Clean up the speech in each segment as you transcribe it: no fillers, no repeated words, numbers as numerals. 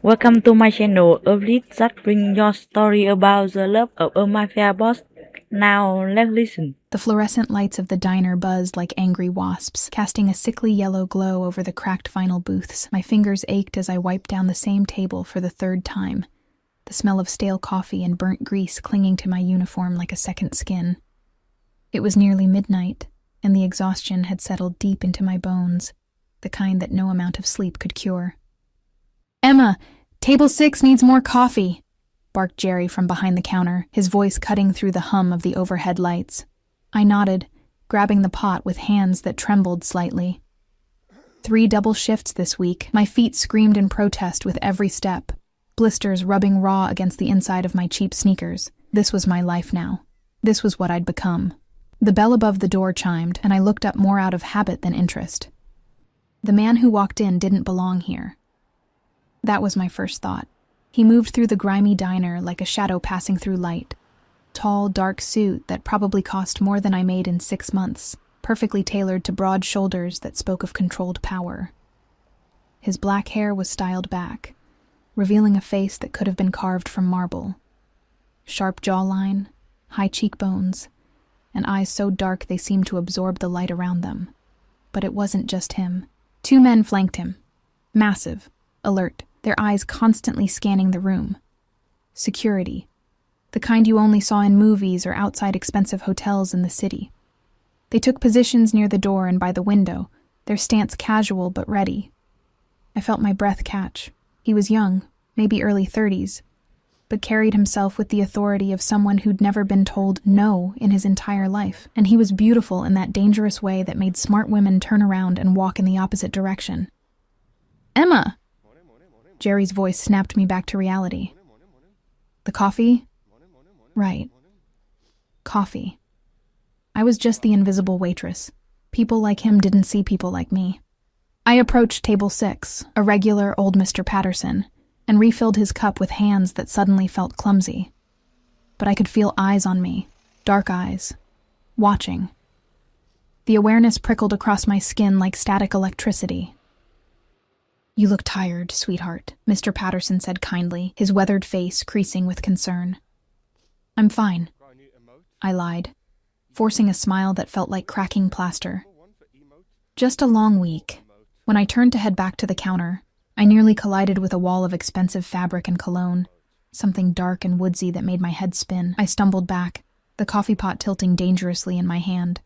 Welcome to my channel, a list that brings your story about the love of a mafia boss. Now let's listen. The fluorescent lights of the diner buzzed like angry wasps, casting a sickly yellow glow over the cracked vinyl booths. My fingers ached as I wiped down the same table for the third time, the smell of stale coffee and burnt grease clinging to my uniform like a second skin. It was nearly midnight, and the exhaustion had settled deep into my bones, the kind that no amount of sleep could cure. "Emma, table 6 needs more coffee," barked Jerry from behind the counter, his voice cutting through the hum of the overhead lights. I nodded, grabbing the pot with hands that trembled slightly. 3 double shifts this week. My feet screamed in protest with every step, blisters rubbing raw against the inside of my cheap sneakers. This was my life now. This was what I'd become. The bell above the door chimed, and I looked up more out of habit than interest. The man who walked in didn't belong here. That was my first thought. He moved through the grimy diner like a shadow passing through light. Tall, dark suit that probably cost more than I made in 6 months, perfectly tailored to broad shoulders that spoke of controlled power. His black hair was styled back, revealing a face that could have been carved from marble. Sharp jawline, high cheekbones, and eyes so dark they seemed to absorb the light around them. But it wasn't just him. 2 men flanked him. Massive, alert, their eyes constantly scanning the room. Security. The kind you only saw in movies or outside expensive hotels in the city. They took positions near the door and by the window, their stance casual but ready. I felt my breath catch. He was young, maybe early 30s, but carried himself with the authority of someone who'd never been told no in his entire life. And he was beautiful in that dangerous way that made smart women turn around and walk in the opposite direction. "Emma!" Jerry's voice snapped me back to reality. "The coffee?" Right. Coffee. I was just the invisible waitress. People like him didn't see people like me. I approached table 6, a regular old Mr. Patterson, and refilled his cup with hands that suddenly felt clumsy. But I could feel eyes on me, dark eyes, watching. The awareness prickled across my skin like static electricity. "You look tired, sweetheart," Mr. Patterson said kindly, his weathered face creasing with concern. "I'm fine," I lied, forcing a smile that felt like cracking plaster. "Just a long week." When I turned to head back to the counter, I nearly collided with a wall of expensive fabric and cologne, something dark and woodsy that made my head spin. I stumbled back, the coffee pot tilting dangerously in my hand.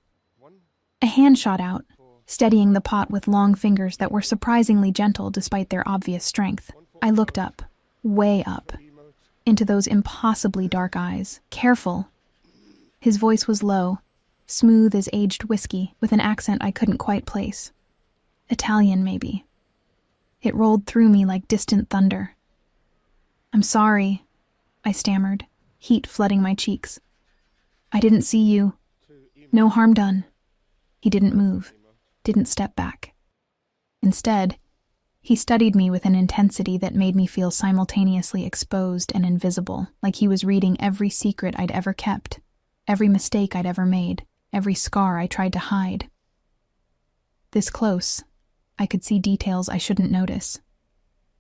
A hand shot out, steadying the pot with long fingers that were surprisingly gentle despite their obvious strength. I looked up, way up, into those impossibly dark eyes. "Careful." His voice was low, smooth as aged whiskey, with an accent I couldn't quite place. Italian, maybe. It rolled through me like distant thunder. "I'm sorry," I stammered, heat flooding my cheeks. "I didn't see you. No harm done." He didn't move, didn't step back. Instead, he studied me with an intensity that made me feel simultaneously exposed and invisible, like he was reading every secret I'd ever kept, every mistake I'd ever made, every scar I tried to hide. This close, I could see details I shouldn't notice.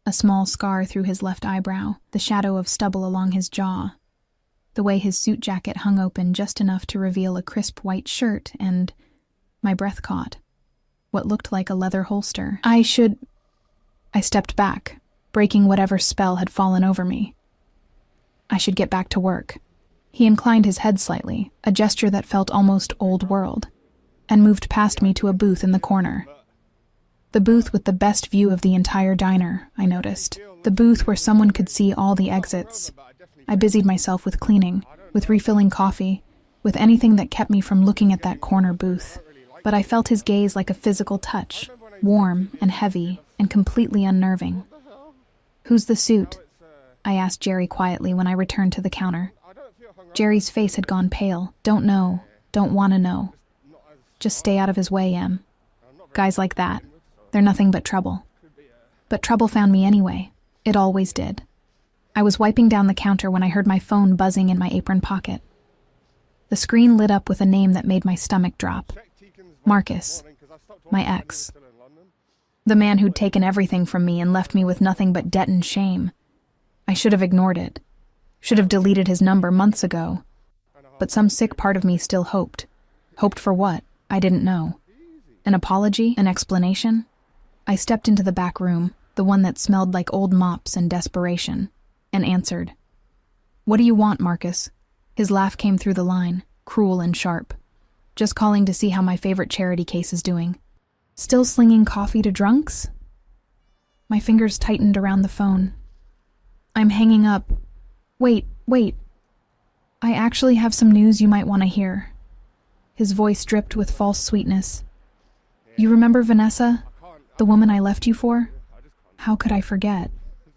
A small scar through his left eyebrow, the shadow of stubble along his jaw, the way his suit jacket hung open just enough to reveal a crisp white shirt, and my breath caught what looked like a leather holster. I stepped back, breaking whatever spell had fallen over me. I should get back to work. He inclined his head slightly, a gesture that felt almost old world, and moved past me to a booth in the corner. The booth with the best view of the entire diner, I noticed. The booth where someone could see all the exits. I busied myself with cleaning, with refilling coffee, with anything that kept me from looking at that corner booth. But I felt his gaze like a physical touch, warm and heavy and completely unnerving. "Who's the suit?" I asked Jerry quietly when I returned to the counter. Jerry's face had gone pale. "Don't know. Don't want to know. Just stay out of his way, Em. Guys like that, they're nothing but trouble." But trouble found me anyway. It always did. I was wiping down the counter when I heard my phone buzzing in my apron pocket. The screen lit up with a name that made my stomach drop. Marcus, my ex. The man who'd taken everything from me and left me with nothing but debt and shame. I should have ignored it. Should have deleted his number months ago. But some sick part of me still hoped. Hoped for what? I didn't know. An apology? An explanation? I stepped into the back room, the one that smelled like old mops and desperation, and answered. "What do you want, Marcus?" His laugh came through the line, cruel and sharp. "Just calling to see how my favorite charity case is doing. Still slinging coffee to drunks?" My fingers tightened around the phone. "I'm hanging up. Wait. I actually have some news you might want to hear." His voice dripped with false sweetness. "You remember Vanessa, the woman I left you for?" How could I forget?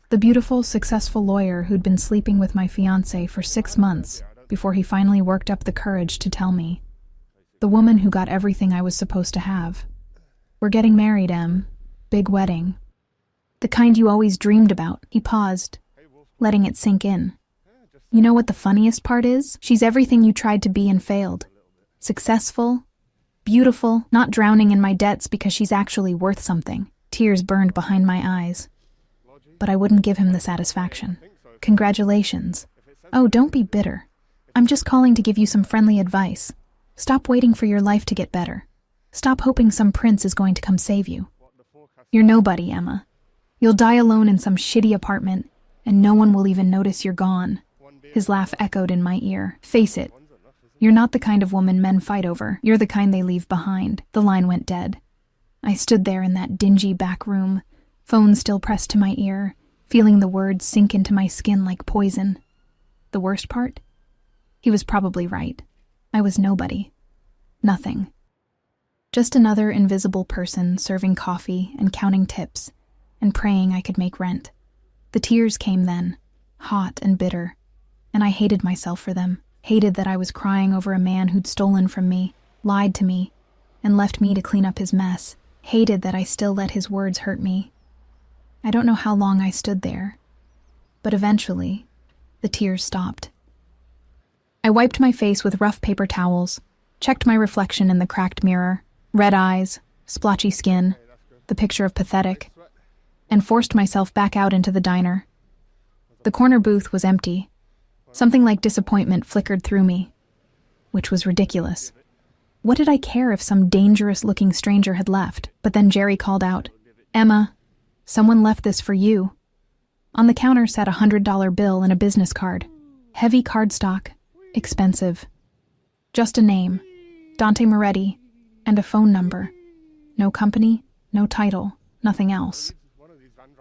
The beautiful, successful lawyer who'd been sleeping with my fiancé for 6 months before he finally worked up the courage to tell me. The woman who got everything I was supposed to have. "We're getting married, Em. Big wedding. The kind you always dreamed about." He paused, letting it sink in. "You know what the funniest part is? She's everything you tried to be and failed. Successful, beautiful, not drowning in my debts because she's actually worth something." Tears burned behind my eyes. But I wouldn't give him the satisfaction. "Congratulations." "Oh, don't be bitter. I'm just calling to give you some friendly advice. Stop waiting for your life to get better. Stop hoping some prince is going to come save you. You're nobody, Emma. You'll die alone in some shitty apartment, and no one will even notice you're gone." His laugh echoed in my ear. "Face it. You're not the kind of woman men fight over. You're the kind they leave behind." The line went dead. I stood there in that dingy back room, phone still pressed to my ear, feeling the words sink into my skin like poison. The worst part? He was probably right. I was nobody. Nothing. Just another invisible person serving coffee and counting tips and praying I could make rent. The tears came then, hot and bitter, and I hated myself for them. Hated that I was crying over a man who'd stolen from me, lied to me, and left me to clean up his mess. Hated that I still let his words hurt me. I don't know how long I stood there, but eventually, the tears stopped. I wiped my face with rough paper towels, checked my reflection in the cracked mirror, red eyes, splotchy skin, the picture of pathetic, and forced myself back out into the diner. The corner booth was empty. Something like disappointment flickered through me, which was ridiculous. What did I care if some dangerous-looking stranger had left? But then Jerry called out, "Emma, someone left this for you." On the counter sat a $100 bill and a business card. Heavy cardstock, expensive. Just a name, Dante Moretti, and a phone number. No company, no title, nothing else.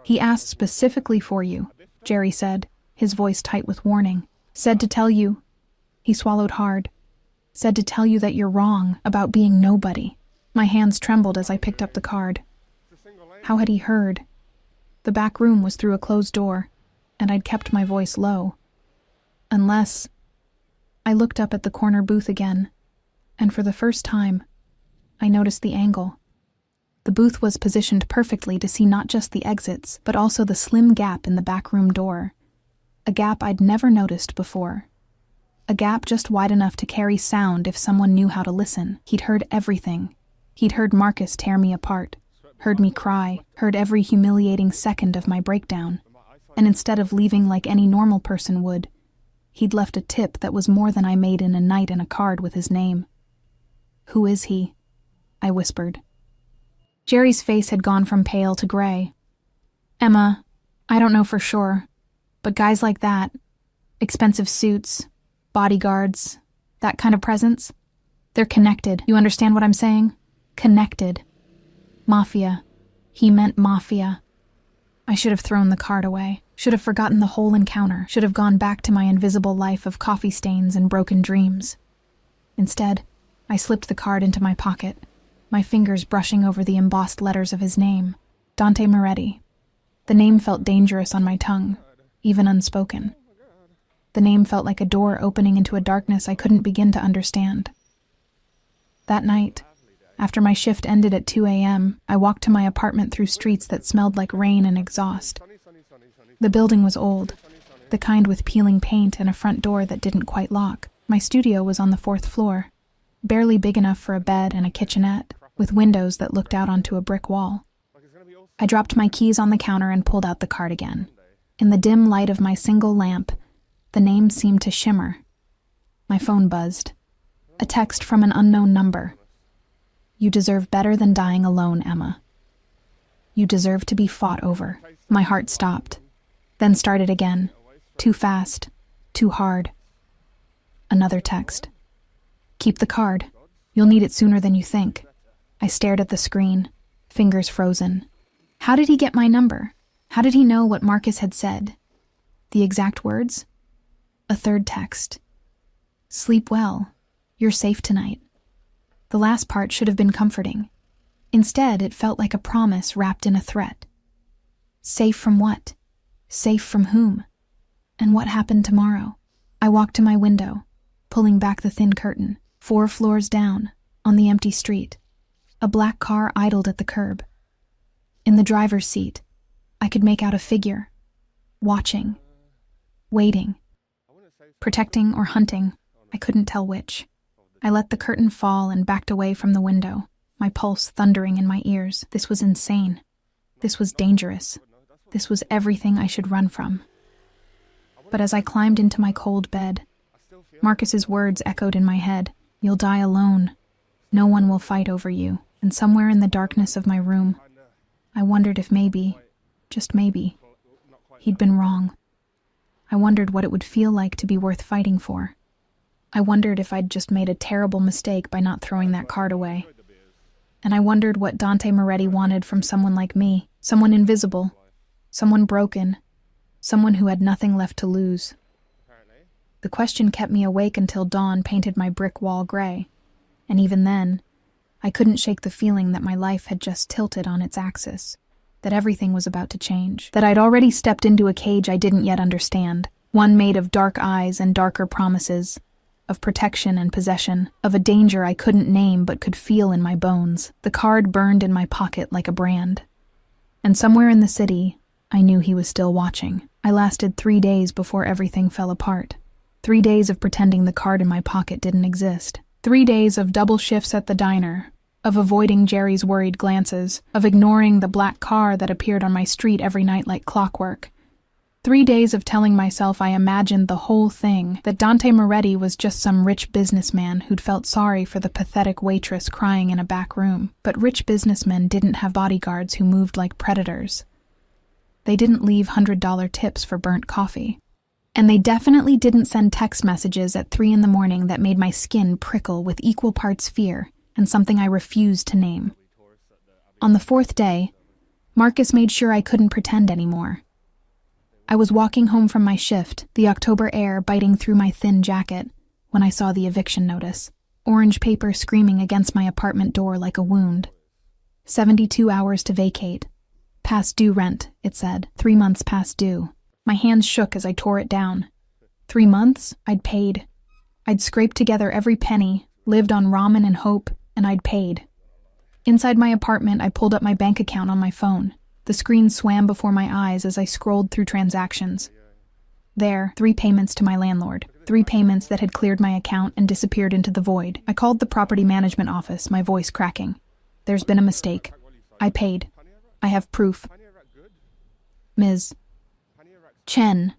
"He asked specifically for you," Jerry said, his voice tight with warning. "Said to tell you." He swallowed hard. "Said to tell you that you're wrong about being nobody." My hands trembled as I picked up the card. How had he heard? The back room was through a closed door, and I'd kept my voice low. Unless... I looked up at the corner booth again, and for the first time, I noticed the angle. The booth was positioned perfectly to see not just the exits, but also the slim gap in the back room door. A gap I'd never noticed before. A gap just wide enough to carry sound if someone knew how to listen. He'd heard everything. He'd heard Marcus tear me apart, heard me cry, heard every humiliating second of my breakdown. And instead of leaving like any normal person would, he'd left a tip that was more than I made in a night and a card with his name. "Who is he?" I whispered. Jerry's face had gone from pale to gray. "Emma, I don't know for sure, but guys like that, expensive suits, bodyguards, that kind of presence, they're connected. You understand what I'm saying? Connected. Mafia. He meant mafia." I should have thrown the card away. Should have forgotten the whole encounter. Should have gone back to my invisible life of coffee stains and broken dreams. Instead, I slipped the card into my pocket, my fingers brushing over the embossed letters of his name. Dante Moretti. The name felt dangerous on my tongue, even unspoken. The name felt like a door opening into a darkness I couldn't begin to understand. That night, after my shift ended at 2 a.m., I walked to my apartment through streets that smelled like rain and exhaust. The building was old, the kind with peeling paint and a front door that didn't quite lock. My studio was on the 4th floor, barely big enough for a bed and a kitchenette, with windows that looked out onto a brick wall. I dropped my keys on the counter and pulled out the card again. In the dim light of my single lamp, the name seemed to shimmer. My phone buzzed. A text from an unknown number. You deserve better than dying alone, Emma. You deserve to be fought over. My heart stopped, then started again. Too fast, too hard. Another text. Keep the card. You'll need it sooner than you think. I stared at the screen, fingers frozen. How did he get my number? How did he know what Marcus had said? The exact words? A third text. Sleep well. You're safe tonight. The last part should have been comforting. Instead, it felt like a promise wrapped in a threat. Safe from what? Safe from whom? And what happened tomorrow? I walked to my window, pulling back the thin curtain. 4 floors down, on the empty street, a black car idled at the curb. In the driver's seat, I could make out a figure, watching, waiting, protecting or hunting, I couldn't tell which. I let the curtain fall and backed away from the window, my pulse thundering in my ears. This was insane. This was dangerous. This was everything I should run from. But as I climbed into my cold bed, Marcus's words echoed in my head. You'll die alone. No one will fight over you. And somewhere in the darkness of my room, I wondered if maybe, just maybe, he'd been wrong. I wondered what it would feel like to be worth fighting for. I wondered if I'd just made a terrible mistake by not throwing that card away. And I wondered what Dante Moretti wanted from someone like me, someone invisible, someone broken, someone who had nothing left to lose. The question kept me awake until dawn painted my brick wall gray, and even then, I couldn't shake the feeling that my life had just tilted on its axis, that everything was about to change, that I'd already stepped into a cage I didn't yet understand, one made of dark eyes and darker promises, of protection and possession, of a danger I couldn't name but could feel in my bones. The card burned in my pocket like a brand. And somewhere in the city, I knew he was still watching. I lasted 3 days before everything fell apart. 3 days of pretending the card in my pocket didn't exist. 3 days of double shifts at the diner, of avoiding Jerry's worried glances, of ignoring the black car that appeared on my street every night like clockwork. 3 days of telling myself I imagined the whole thing, that Dante Moretti was just some rich businessman who'd felt sorry for the pathetic waitress crying in a back room. But rich businessmen didn't have bodyguards who moved like predators. They didn't leave $100 tips for burnt coffee. And they definitely didn't send text messages at 3 a.m. that made my skin prickle with equal parts fear and something I refused to name. On the 4th day, Marcus made sure I couldn't pretend anymore. I was walking home from my shift, the October air biting through my thin jacket, when I saw the eviction notice, orange paper screaming against my apartment door like a wound. 72 hours to vacate. Past due rent, it said. 3 months past due. My hands shook as I tore it down. 3 months? I'd paid. I'd scraped together every penny, lived on ramen and hope, and I'd paid. Inside my apartment, I pulled up my bank account on my phone. The screen swam before my eyes as I scrolled through transactions. There, 3 payments to my landlord. 3 payments that had cleared my account and disappeared into the void. I called the property management office, my voice cracking. There's been a mistake. I paid. I have proof. Ms. Chen.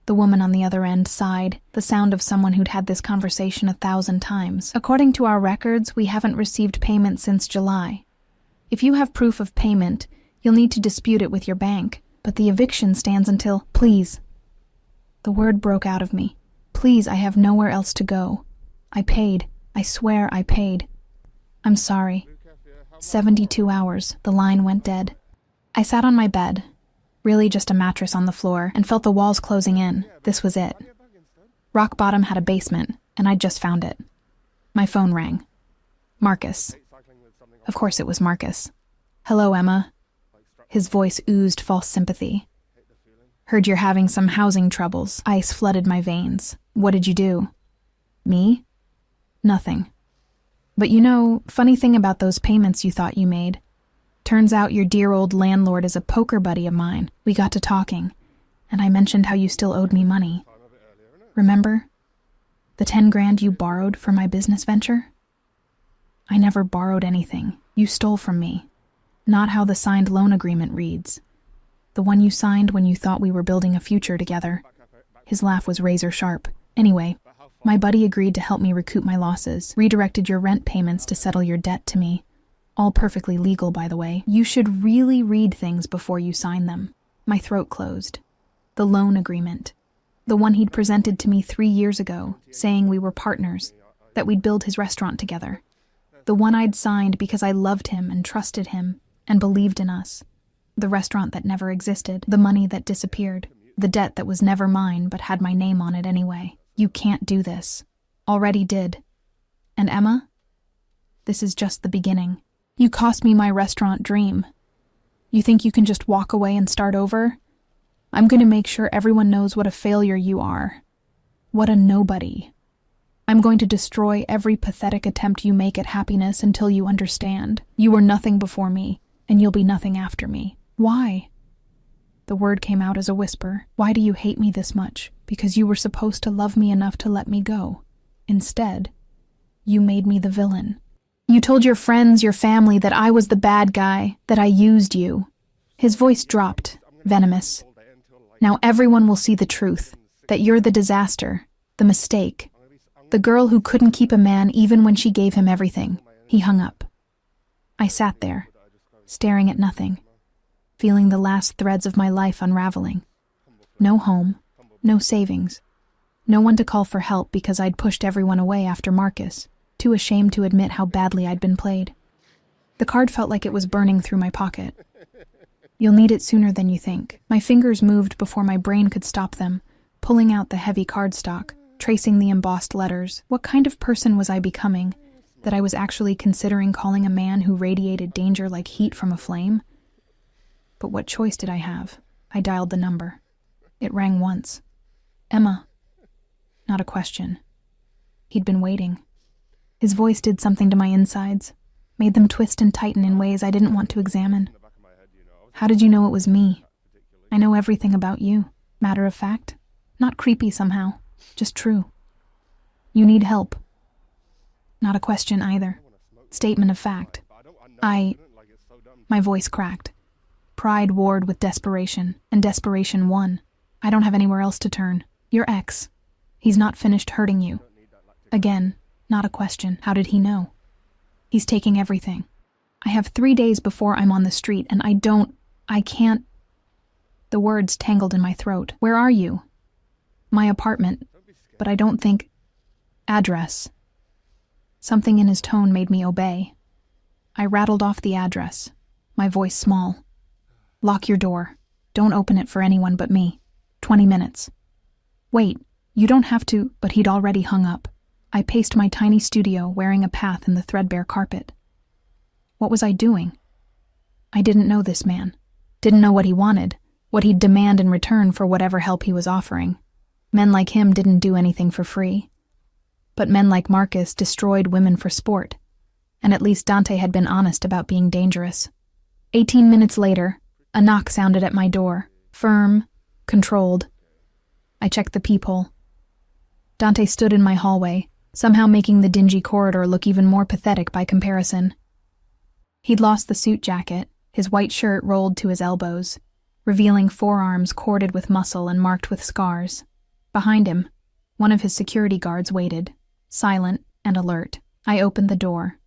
The woman on the other end sighed, the sound of someone who'd had this conversation 1,000 times. According to our records, we haven't received payment since July. If you have proof of payment, you'll need to dispute it with your bank, but the eviction stands until... Please. The word broke out of me. Please, I have nowhere else to go. I paid. I swear I paid. I'm sorry. 72 hours. The line went dead. I sat on my bed, really just a mattress on the floor, and felt the walls closing in. This was it. Rock Bottom had a basement, and I'd just found it. My phone rang. Marcus. Of course it was Marcus. Hello, Emma. His voice oozed false sympathy. Heard you're having some housing troubles. Ice flooded my veins. What did you do? Me? Nothing. But you know, funny thing about those payments you thought you made. Turns out your dear old landlord is a poker buddy of mine. We got to talking, and I mentioned how you still owed me money. Remember? The 10 grand you borrowed for my business venture? I never borrowed anything. You stole from me. Not how the signed loan agreement reads. The one you signed when you thought we were building a future together. His laugh was razor sharp. Anyway, my buddy agreed to help me recoup my losses, redirected your rent payments to settle your debt to me. All perfectly legal, by the way. You should really read things before you sign them. My throat closed. The loan agreement. The one he'd presented to me 3 years ago, saying we were partners, that we'd build his restaurant together. The one I'd signed because I loved him and trusted him and believed in us. The restaurant that never existed, the money that disappeared, the debt that was never mine but had my name on it anyway. You can't do this. Already did. And Emma? This is just the beginning. You cost me my restaurant dream. You think you can just walk away and start over? I'm going to make sure everyone knows what a failure you are. What a nobody. I'm going to destroy every pathetic attempt you make at happiness until you understand. You were nothing before me, and you'll be nothing after me. Why? The word came out as a whisper. Why do you hate me this much? Because you were supposed to love me enough to let me go. Instead, you made me the villain. You told your friends, your family, that I was the bad guy, that I used you. His voice dropped, venomous. Now everyone will see the truth, that you're the disaster, the mistake, the girl who couldn't keep a man even when she gave him everything. He hung up. I sat there, staring at nothing, feeling the last threads of my life unraveling. No home, no savings, no one to call for help because I'd pushed everyone away after Marcus, too ashamed to admit how badly I'd been played. The card felt like it was burning through my pocket. You'll need it sooner than you think. My fingers moved before my brain could stop them, pulling out the heavy cardstock, tracing the embossed letters. What kind of person was I becoming, that I was actually considering calling a man who radiated danger like heat from a flame? But what choice did I have? I dialed the number. It rang once. Emma. Not a question. He'd been waiting. His voice did something to my insides, made them twist and tighten in ways I didn't want to examine. How did you know it was me? I know everything about you. Matter of fact. Not creepy somehow. Just true. You need help. Not a question either. Statement of fact. My voice cracked. Pride warred with desperation, and desperation won. I don't have anywhere else to turn. Your ex. He's not finished hurting you. Again, not a question. How did he know? He's taking everything. I have 3 days before I'm on the street, and I can't. The words tangled in my throat. Where are you? My apartment, but I don't think. Address. Something in his tone made me obey. I rattled off the address, my voice small. Lock your door. Don't open it for anyone but me. 20 minutes. Wait, you don't have to, but he'd already hung up. I paced my tiny studio, wearing a path in the threadbare carpet. What was I doing? I didn't know this man. Didn't know what he wanted, what he'd demand in return for whatever help he was offering. Men like him didn't do anything for free. But men like Marcus destroyed women for sport. And at least Dante had been honest about being dangerous. 18 minutes later, a knock sounded at my door. Firm, controlled. I checked the peephole. Dante stood in my hallway, somehow making the dingy corridor look even more pathetic by comparison. He'd lost the suit jacket, his white shirt rolled to his elbows, revealing forearms corded with muscle and marked with scars. Behind him, one of his security guards waited, silent and alert. I opened the door.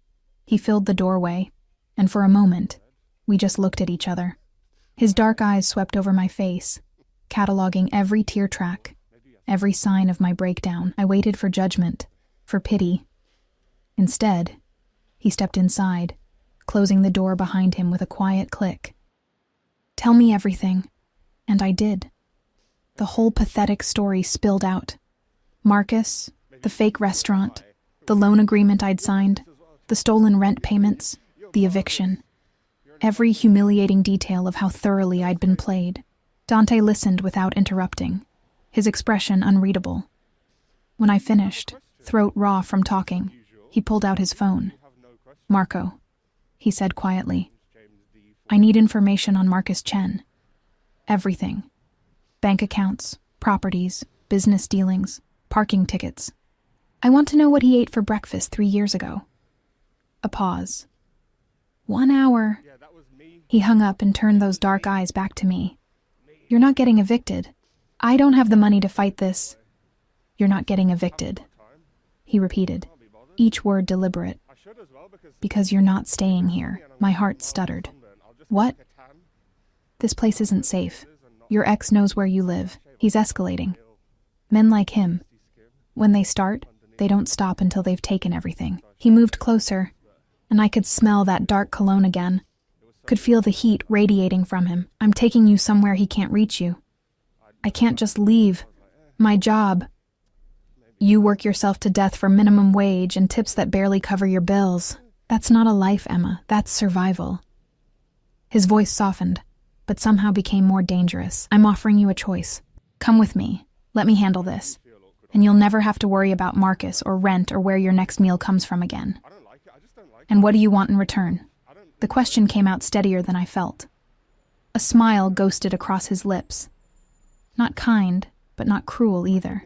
He filled the doorway, and for a moment, we just looked at each other. His dark eyes swept over my face, cataloging every tear track, every sign of my breakdown. I waited for judgment, for pity. Instead, he stepped inside, closing the door behind him with a quiet click. Tell me everything. And I did. The whole pathetic story spilled out. Marcus, the fake restaurant, the loan agreement I'd signed, the stolen rent payments, the eviction. Every humiliating detail of how thoroughly I'd been played. Dante listened without interrupting, his expression unreadable. When I finished, throat raw from talking, he pulled out his phone. Marco, he said quietly. I need information on Marcus Chen. Everything. Bank accounts, properties, business dealings, parking tickets. I want to know what he ate for breakfast 3 years ago. A pause. 1 hour. He hung up and turned those dark eyes back to me. You're not getting evicted. I don't have the money to fight this. You're not getting evicted, he repeated, each word deliberate. Because you're not staying here. My heart stuttered. What? This place isn't safe. Your ex knows where you live. He's escalating. Men like him, when they start, they don't stop until they've taken everything. He moved closer, and I could smell that dark cologne again. Could feel the heat radiating from him. I'm taking you somewhere he can't reach you. I can't just leave. My job. You work yourself to death for minimum wage and tips that barely cover your bills. That's not a life, Emma. That's survival. His voice softened, but somehow became more dangerous. I'm offering you a choice. Come with me. Let me handle this. And you'll never have to worry about Marcus or rent or where your next meal comes from again. And what do you want in return? The question came out steadier than I felt. A smile ghosted across his lips. Not kind, but not cruel either.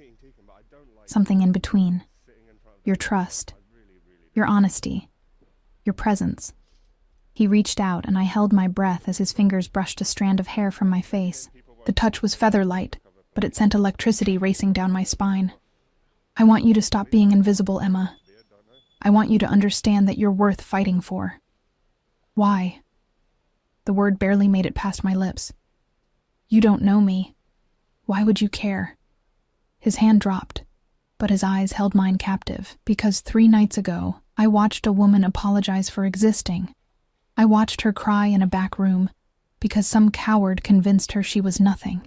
Something in between. Your trust. Your honesty. Your presence. He reached out, and I held my breath as his fingers brushed a strand of hair from my face. The touch was feather-light, but it sent electricity racing down my spine. I want you to stop being invisible, Emma. I want you to understand that you're worth fighting for. Why? The word barely made it past my lips. You don't know me. Why would you care? His hand dropped, but his eyes held mine captive, because 3 nights ago, I watched a woman apologize for existing. I watched her cry in a back room, because some coward convinced her she was nothing.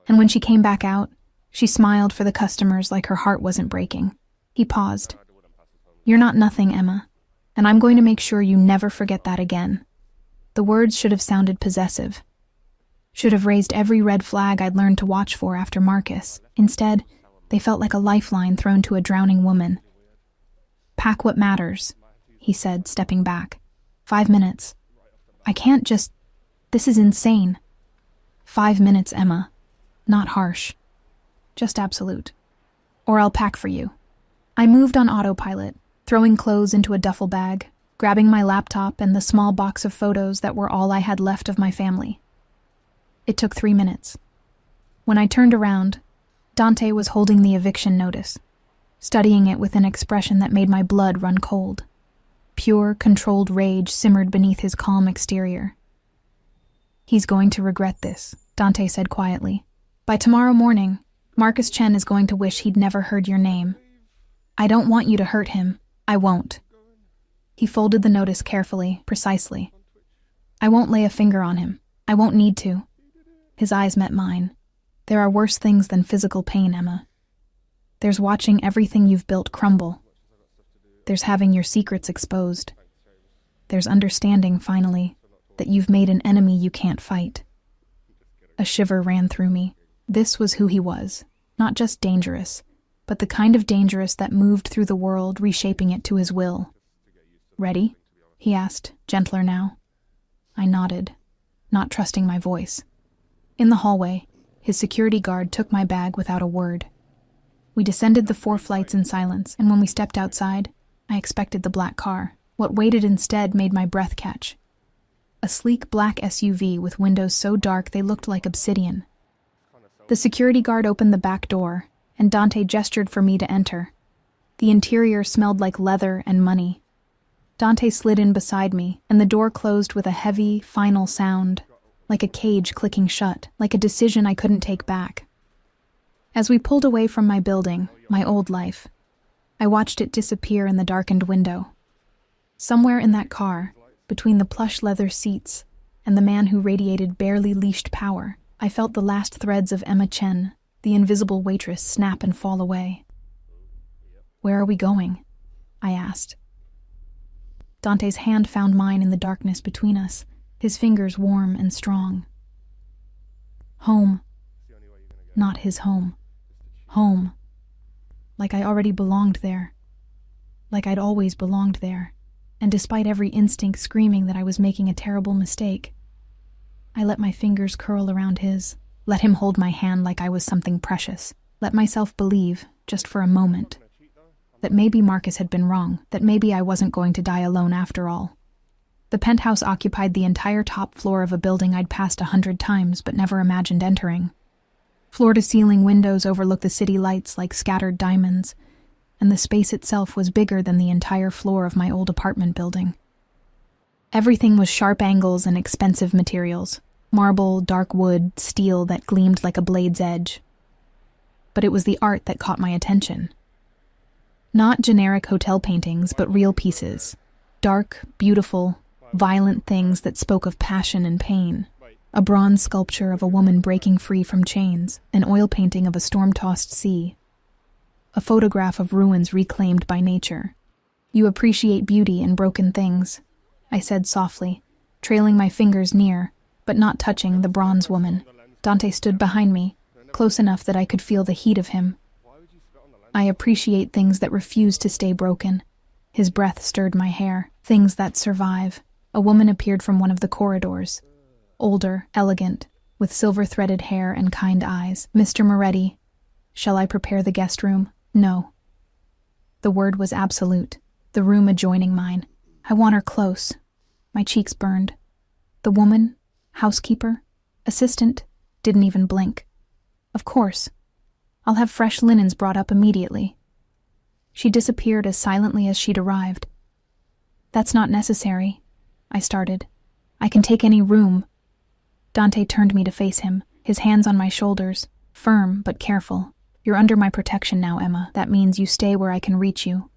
And when she came back out, she smiled for the customers like her heart wasn't breaking. He paused. You're not nothing, Emma, and I'm going to make sure you never forget that again. The words should have sounded possessive. Should have raised every red flag I'd learned to watch for after Marcus. Instead, they felt like a lifeline thrown to a drowning woman. Pack what matters, he said, stepping back. 5 minutes. I can't just... This is insane. 5 minutes, Emma. Not harsh. Just absolute. Or I'll pack for you. I moved on autopilot, throwing clothes into a duffel bag, grabbing my laptop and the small box of photos that were all I had left of my family. It took 3 minutes. When I turned around, Dante was holding the eviction notice, studying it with an expression that made my blood run cold. Pure, controlled rage simmered beneath his calm exterior. He's going to regret this, Dante said quietly. By tomorrow morning, Marcus Chen is going to wish he'd never heard your name. I don't want you to hurt him. I won't. He folded the notice carefully, precisely. I won't lay a finger on him. I won't need to. His eyes met mine. There are worse things than physical pain, Emma. There's watching everything you've built crumble. There's having your secrets exposed. There's understanding, finally, that you've made an enemy you can't fight. A shiver ran through me. This was who he was. Not just dangerous, but the kind of dangerous that moved through the world, reshaping it to his will. Ready? He asked, gentler now. I nodded, not trusting my voice. In the hallway, his security guard took my bag without a word. We descended the 4 flights in silence, and when we stepped outside, I expected the black car. What waited instead made my breath catch. A sleek black SUV with windows so dark they looked like obsidian. The security guard opened the back door, and Dante gestured for me to enter. The interior smelled like leather and money. Dante slid in beside me, and the door closed with a heavy, final sound, like a cage clicking shut, like a decision I couldn't take back. As we pulled away from my building, my old life, I watched it disappear in the darkened window. Somewhere in that car, between the plush leather seats and the man who radiated barely leashed power, I felt the last threads of Emma Chen, the invisible waitress, snap and fall away. Where are we going? I asked. Dante's hand found mine in the darkness between us, his fingers warm and strong. Home. Not his home. Home. Like I already belonged there. Like I'd always belonged there. And despite every instinct screaming that I was making a terrible mistake, I let my fingers curl around his, let him hold my hand like I was something precious, let myself believe, just for a moment, that maybe Marcus had been wrong, that maybe I wasn't going to die alone after all. The penthouse occupied the entire top floor of a building I'd passed 100 times but never imagined entering. Floor-to-ceiling windows overlook the city lights like scattered diamonds, and the space itself was bigger than the entire floor of my old apartment building. Everything was sharp angles and expensive materials, marble, dark wood, steel that gleamed like a blade's edge. But it was the art that caught my attention. Not generic hotel paintings, but real pieces. Dark, beautiful, violent things that spoke of passion and pain. A bronze sculpture of a woman breaking free from chains, an oil painting of a storm-tossed sea, a photograph of ruins reclaimed by nature. "You appreciate beauty in broken things," I said softly, trailing my fingers near, but not touching the bronze woman. Dante stood behind me, close enough that I could feel the heat of him. "I appreciate things that refuse to stay broken." His breath stirred my hair. "Things that survive." A woman appeared from one of the corridors. Older, elegant, with silver-threaded hair and kind eyes. "Mr. Moretti, shall I prepare the guest room?" "No." The word was absolute, the room adjoining mine. "I want her close." My cheeks burned. The woman, housekeeper, assistant, didn't even blink. "Of course. I'll have fresh linens brought up immediately." She disappeared as silently as she'd arrived. "That's not necessary," I started. "I can take any room." Dante turned me to face him, his hands on my shoulders, firm but careful. "You're under my protection now, Emma. That means you stay where I can reach you,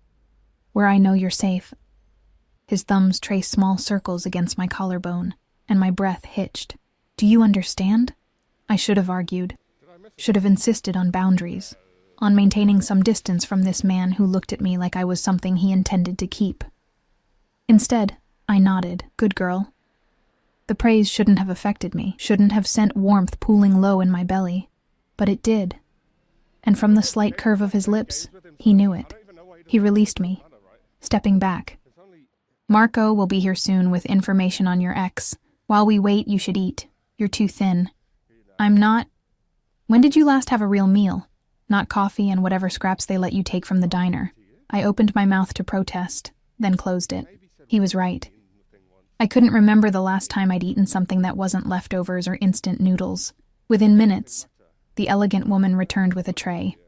where I know you're safe." His thumbs traced small circles against my collarbone, and my breath hitched. "Do you understand?" I should have argued. Should have insisted on boundaries, on maintaining some distance from this man who looked at me like I was something he intended to keep. Instead, I nodded. "Good girl." The praise shouldn't have affected me, shouldn't have sent warmth pooling low in my belly, but it did. And from the slight curve of his lips, he knew it. He released me, stepping back. "Marco will be here soon with information on your ex. While we wait, you should eat. You're too thin." "I'm not." "When did you last have a real meal? Not coffee and whatever scraps they let you take from the diner." I opened my mouth to protest, then closed it. He was right. I couldn't remember the last time I'd eaten something that wasn't leftovers or instant noodles. Within minutes, the elegant woman returned with a tray.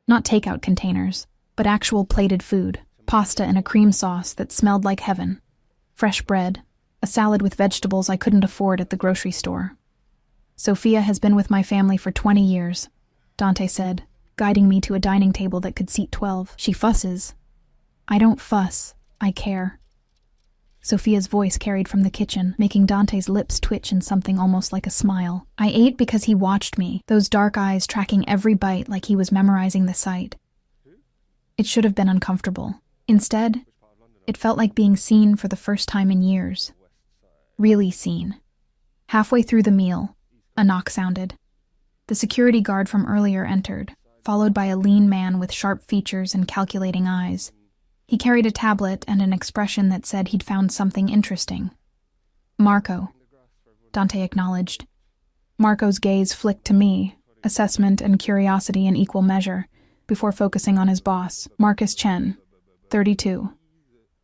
Not takeout containers, but actual plated food, pasta and a cream sauce that smelled like heaven, fresh bread, a salad with vegetables I couldn't afford at the grocery store. "Sophia has been with my family for 20 years, Dante said, guiding me to a dining table that could seat 12. "She fusses." "I don't fuss, I care." Sophia's voice carried from the kitchen, making Dante's lips twitch in something almost like a smile. I ate because he watched me, those dark eyes tracking every bite like he was memorizing the sight. It should have been uncomfortable. Instead, it felt like being seen for the first time in years. Really seen. Halfway through the meal, a knock sounded. The security guard from earlier entered, followed by a lean man with sharp features and calculating eyes. He carried a tablet and an expression that said he'd found something interesting. "Marco," Dante acknowledged. Marco's gaze flicked to me, assessment and curiosity in equal measure, before focusing on his boss, Marcus Chen, 32.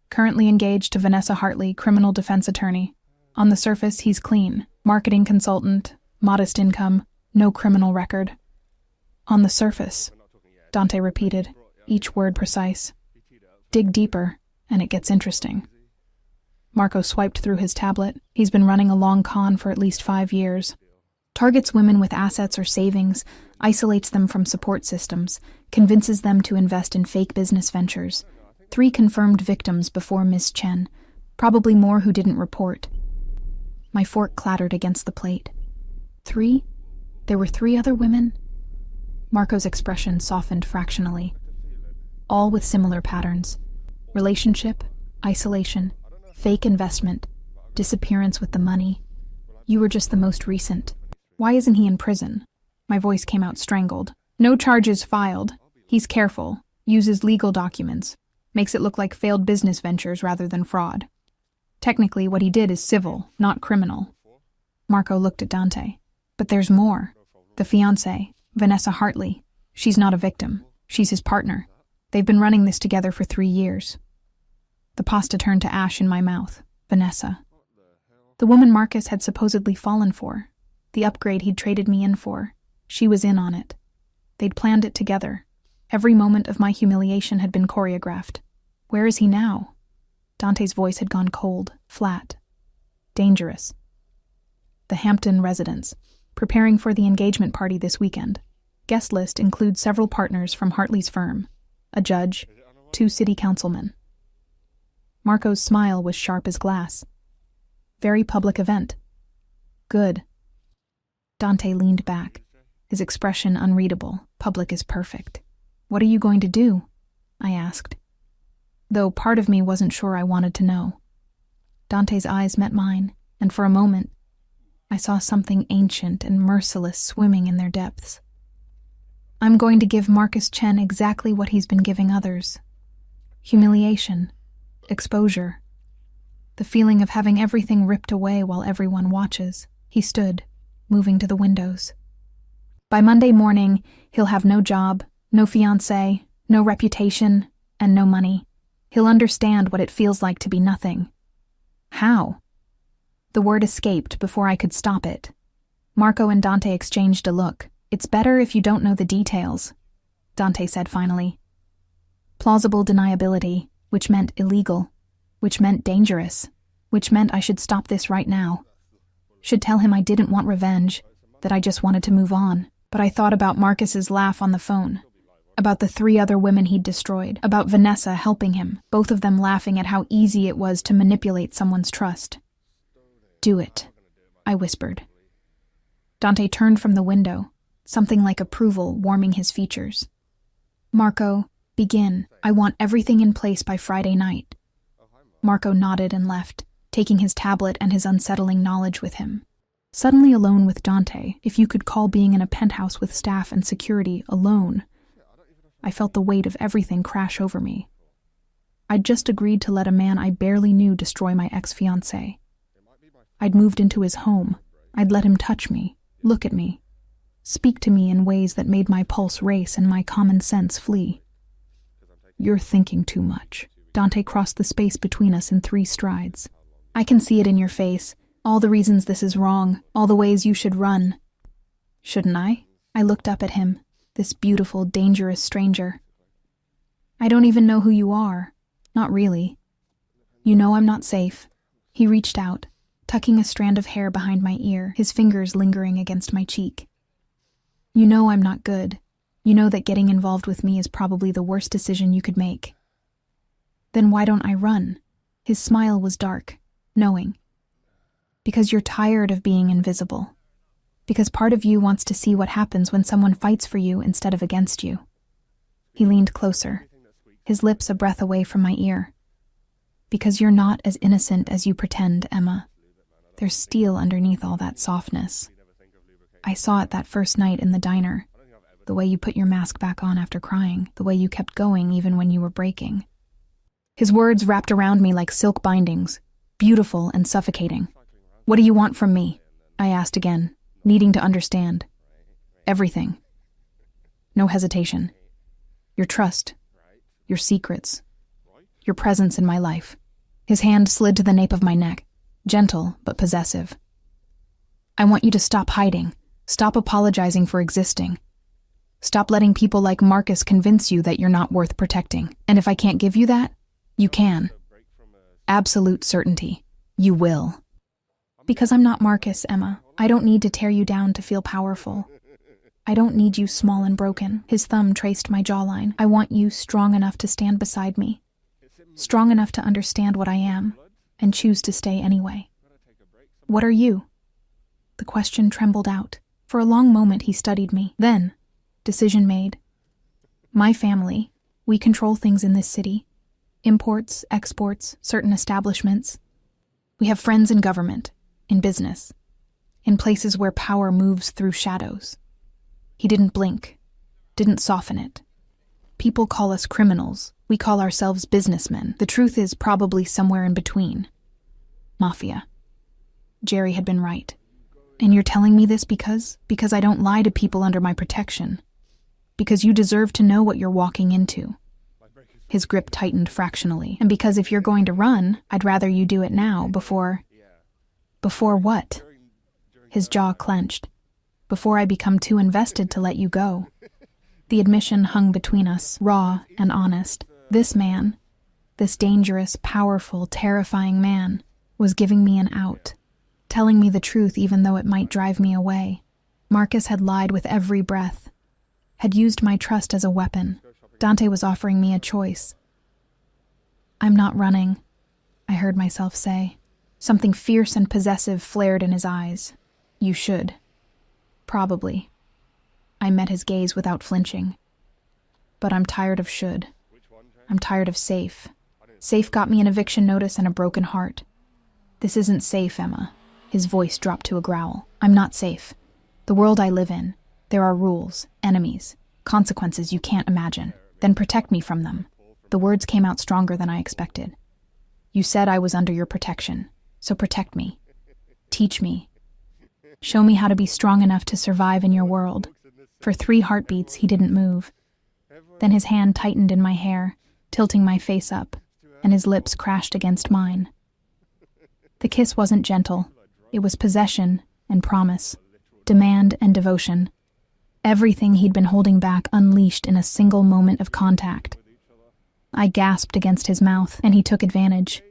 Currently engaged to Vanessa Hartley, criminal defense attorney. On the surface, he's clean. Marketing consultant, modest income, no criminal record. "On the surface," Dante repeated, each word precise. "Dig deeper, and it gets interesting." Marco swiped through his tablet. He's been running a long con for at least 5 years. Targets women with assets or savings, isolates them from support systems, convinces them to invest in fake business ventures. 3 confirmed victims before Miss Chen, probably more who didn't report. My fork clattered against the plate. 3? There were 3 other women? Marco's expression softened fractionally. All with similar patterns. Relationship, isolation, fake investment, disappearance with the money. You were just the most recent. Why isn't he in prison? My voice came out strangled. No charges filed. He's careful, uses legal documents, makes it look like failed business ventures rather than fraud. Technically, what he did is civil, not criminal. Marco looked at Dante. But there's more. The fiancée, Vanessa Hartley. She's not a victim. She's his partner. They've been running this together for 3 years. The pasta turned to ash in my mouth. Vanessa. The woman Marcus had supposedly fallen for. The upgrade he'd traded me in for. She was in on it. They'd planned it together. Every moment of my humiliation had been choreographed. Where is he now? Dante's voice had gone cold, flat. Dangerous. The Hampton residence, preparing for the engagement party this weekend. Guest list includes several partners from Hartley's firm, a judge, 2 city councilmen. Marco's smile was sharp as glass. Very public event. Good. Dante leaned back, his expression unreadable. Public is perfect. What are you going to do? I asked, though part of me wasn't sure I wanted to know. Dante's eyes met mine, and for a moment, I saw something ancient and merciless swimming in their depths. I'm going to give Marcus Chen exactly what he's been giving others. Humiliation, exposure, the feeling of having everything ripped away while everyone watches. He stood, moving to the windows. By Monday morning, he'll have no job, no fiancé, no reputation, and no money. He'll understand what it feels like to be nothing. How? The word escaped before I could stop it. Marco and Dante exchanged a look. It's better if you don't know the details, Dante said finally. Plausible deniability, which meant illegal, which meant dangerous, which meant I should stop this right now. Should tell him I didn't want revenge, that I just wanted to move on. But I thought about Marcus's laugh on the phone, about the 3 other women he'd destroyed, about Vanessa helping him, both of them laughing at how easy it was to manipulate someone's trust. Do it, I whispered. Dante turned from the window, something like approval warming his features. Marco, begin. I want everything in place by Friday night. Marco nodded and left, taking his tablet and his unsettling knowledge with him. Suddenly alone with Dante, if you could call being in a penthouse with staff and security alone, I felt the weight of everything crash over me. I'd just agreed to let a man I barely knew destroy my ex-fiancé. I'd moved into his home. I'd let him touch me, look at me, speak to me in ways that made my pulse race and my common sense flee. You're thinking too much. Dante crossed the space between us in 3 strides. I can see it in your face. All the reasons this is wrong, all the ways you should run. Shouldn't I? I looked up at him, this beautiful, dangerous stranger. I don't even know who you are. Not really. You know I'm not safe. He reached out, tucking a strand of hair behind my ear, his fingers lingering against my cheek. You know I'm not good. You know that getting involved with me is probably the worst decision you could make. Then why don't I run? His smile was dark, knowing. Because you're tired of being invisible. Because part of you wants to see what happens when someone fights for you instead of against you. He leaned closer, his lips a breath away from my ear. Because you're not as innocent as you pretend, Emma. There's steel underneath all that softness. I saw it that first night in the diner. The way you put your mask back on after crying, the way you kept going even when you were breaking. His words wrapped around me like silk bindings, beautiful and suffocating. What do you want from me? I asked again, needing to understand. Everything. No hesitation. Your trust. Your secrets. Your presence in my life. His hand slid to the nape of my neck, gentle but possessive. I want you to stop hiding. Stop apologizing for existing. Stop letting people like Marcus convince you that you're not worth protecting. And if I can't give you that, you can. Absolute certainty. You will. Because I'm not Marcus, Emma. I don't need to tear you down to feel powerful. I don't need you small and broken. His thumb traced my jawline. I want you strong enough to stand beside me. Strong enough to understand what I am, and choose to stay anyway. What are you? The question trembled out. For a long moment he studied me. Then, decision made. My family, we control things in this city. Imports, exports, certain establishments. We have friends in government, in business, in places where power moves through shadows. He didn't blink, didn't soften it. People call us criminals. We call ourselves businessmen. The truth is probably somewhere in between. Mafia. Jerry had been right. And you're telling me this because I don't lie to people under my protection. Because you deserve to know what you're walking into. His grip tightened fractionally. And because if you're going to run, I'd rather you do it now before... Before what? His jaw clenched. Before I become too invested to let you go. The admission hung between us, raw and honest. This man, this dangerous, powerful, terrifying man, was giving me an out, telling me the truth even though it might drive me away. Marcus had lied with every breath, had used my trust as a weapon. Dante was offering me a choice. "I'm not running," I heard myself say. Something fierce and possessive flared in his eyes. "You should." "Probably." I met his gaze without flinching. "But I'm tired of should. I'm tired of safe. Safe got me an eviction notice and a broken heart. This isn't safe, Emma." His voice dropped to a growl. "I'm not safe. The world I live in, there are rules, enemies, consequences you can't imagine. Then protect me from them." The words came out stronger than I expected. "You said I was under your protection, so protect me. Teach me. Show me how to be strong enough to survive in your world." For 3 heartbeats, he didn't move. Then his hand tightened in my hair, tilting my face up, and his lips crashed against mine. The kiss wasn't gentle. It was possession and promise, demand and devotion. Everything he'd been holding back unleashed in a single moment of contact. I gasped against his mouth, and he took advantage,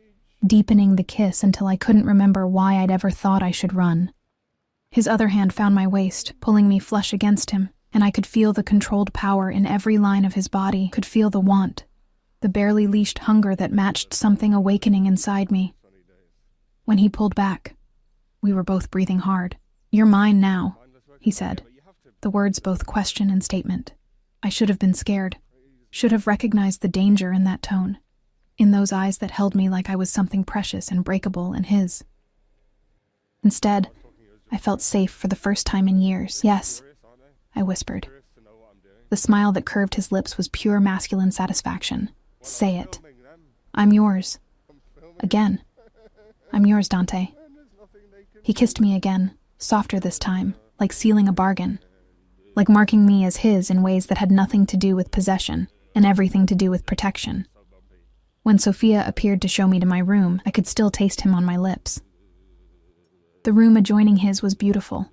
deepening the kiss until I couldn't remember why I'd ever thought I should run. His other hand found my waist, pulling me flush against him, and I could feel the controlled power in every line of his body, could feel the want, the barely leashed hunger that matched something awakening inside me. When he pulled back, we were both breathing hard. "You're mine now," he said, the words both question and statement. I should have been scared, should have recognized the danger in that tone, in those eyes that held me like I was something precious and breakable in his. Instead, I felt safe for the first time in years. "Yes," I whispered. The smile that curved his lips was pure masculine satisfaction. "Say it. I'm yours. Again. I'm yours, Dante." He kissed me again, softer this time, like sealing a bargain, like marking me as his in ways that had nothing to do with possession and everything to do with protection. When Sophia appeared to show me to my room, I could still taste him on my lips. The room adjoining his was beautiful,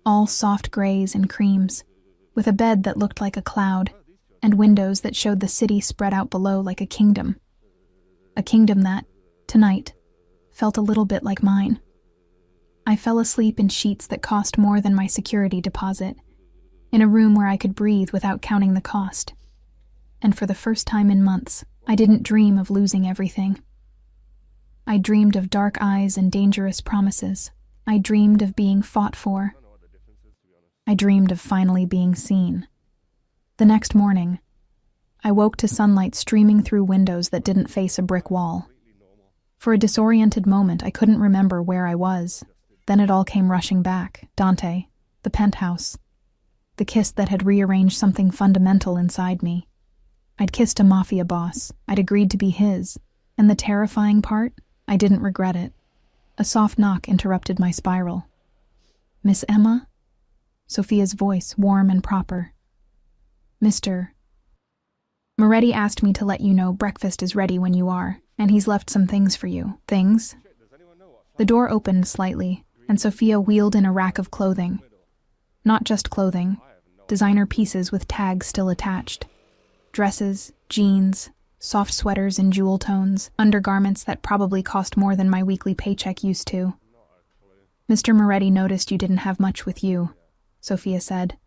all soft grays and creams, with a bed that looked like a cloud, and windows that showed the city spread out below like a kingdom. A kingdom that, tonight, felt a little bit like mine. I fell asleep in sheets that cost more than my security deposit, in a room where I could breathe without counting the cost. And for the first time in months, I didn't dream of losing everything. I dreamed of dark eyes and dangerous promises. I dreamed of being fought for. I dreamed of finally being seen. The next morning, I woke to sunlight streaming through windows that didn't face a brick wall. For a disoriented moment, I couldn't remember where I was. Then it all came rushing back. Dante, the penthouse, the kiss that had rearranged something fundamental inside me. I'd kissed a Mafia boss. I'd agreed to be his. And the terrifying part, I didn't regret it. A soft knock interrupted my spiral. "Miss Emma?" Sophia's voice, warm and proper. "Mr. Moretti asked me to let you know breakfast is ready when you are, and he's left some things for you." "Things?" The door opened slightly, and Sophia wheeled in a rack of clothing. Not just clothing, designer pieces with tags still attached. Dresses, jeans, soft sweaters in jewel tones, undergarments that probably cost more than my weekly paycheck used to. "Mr. Moretti noticed you didn't have much with you," Sophia said,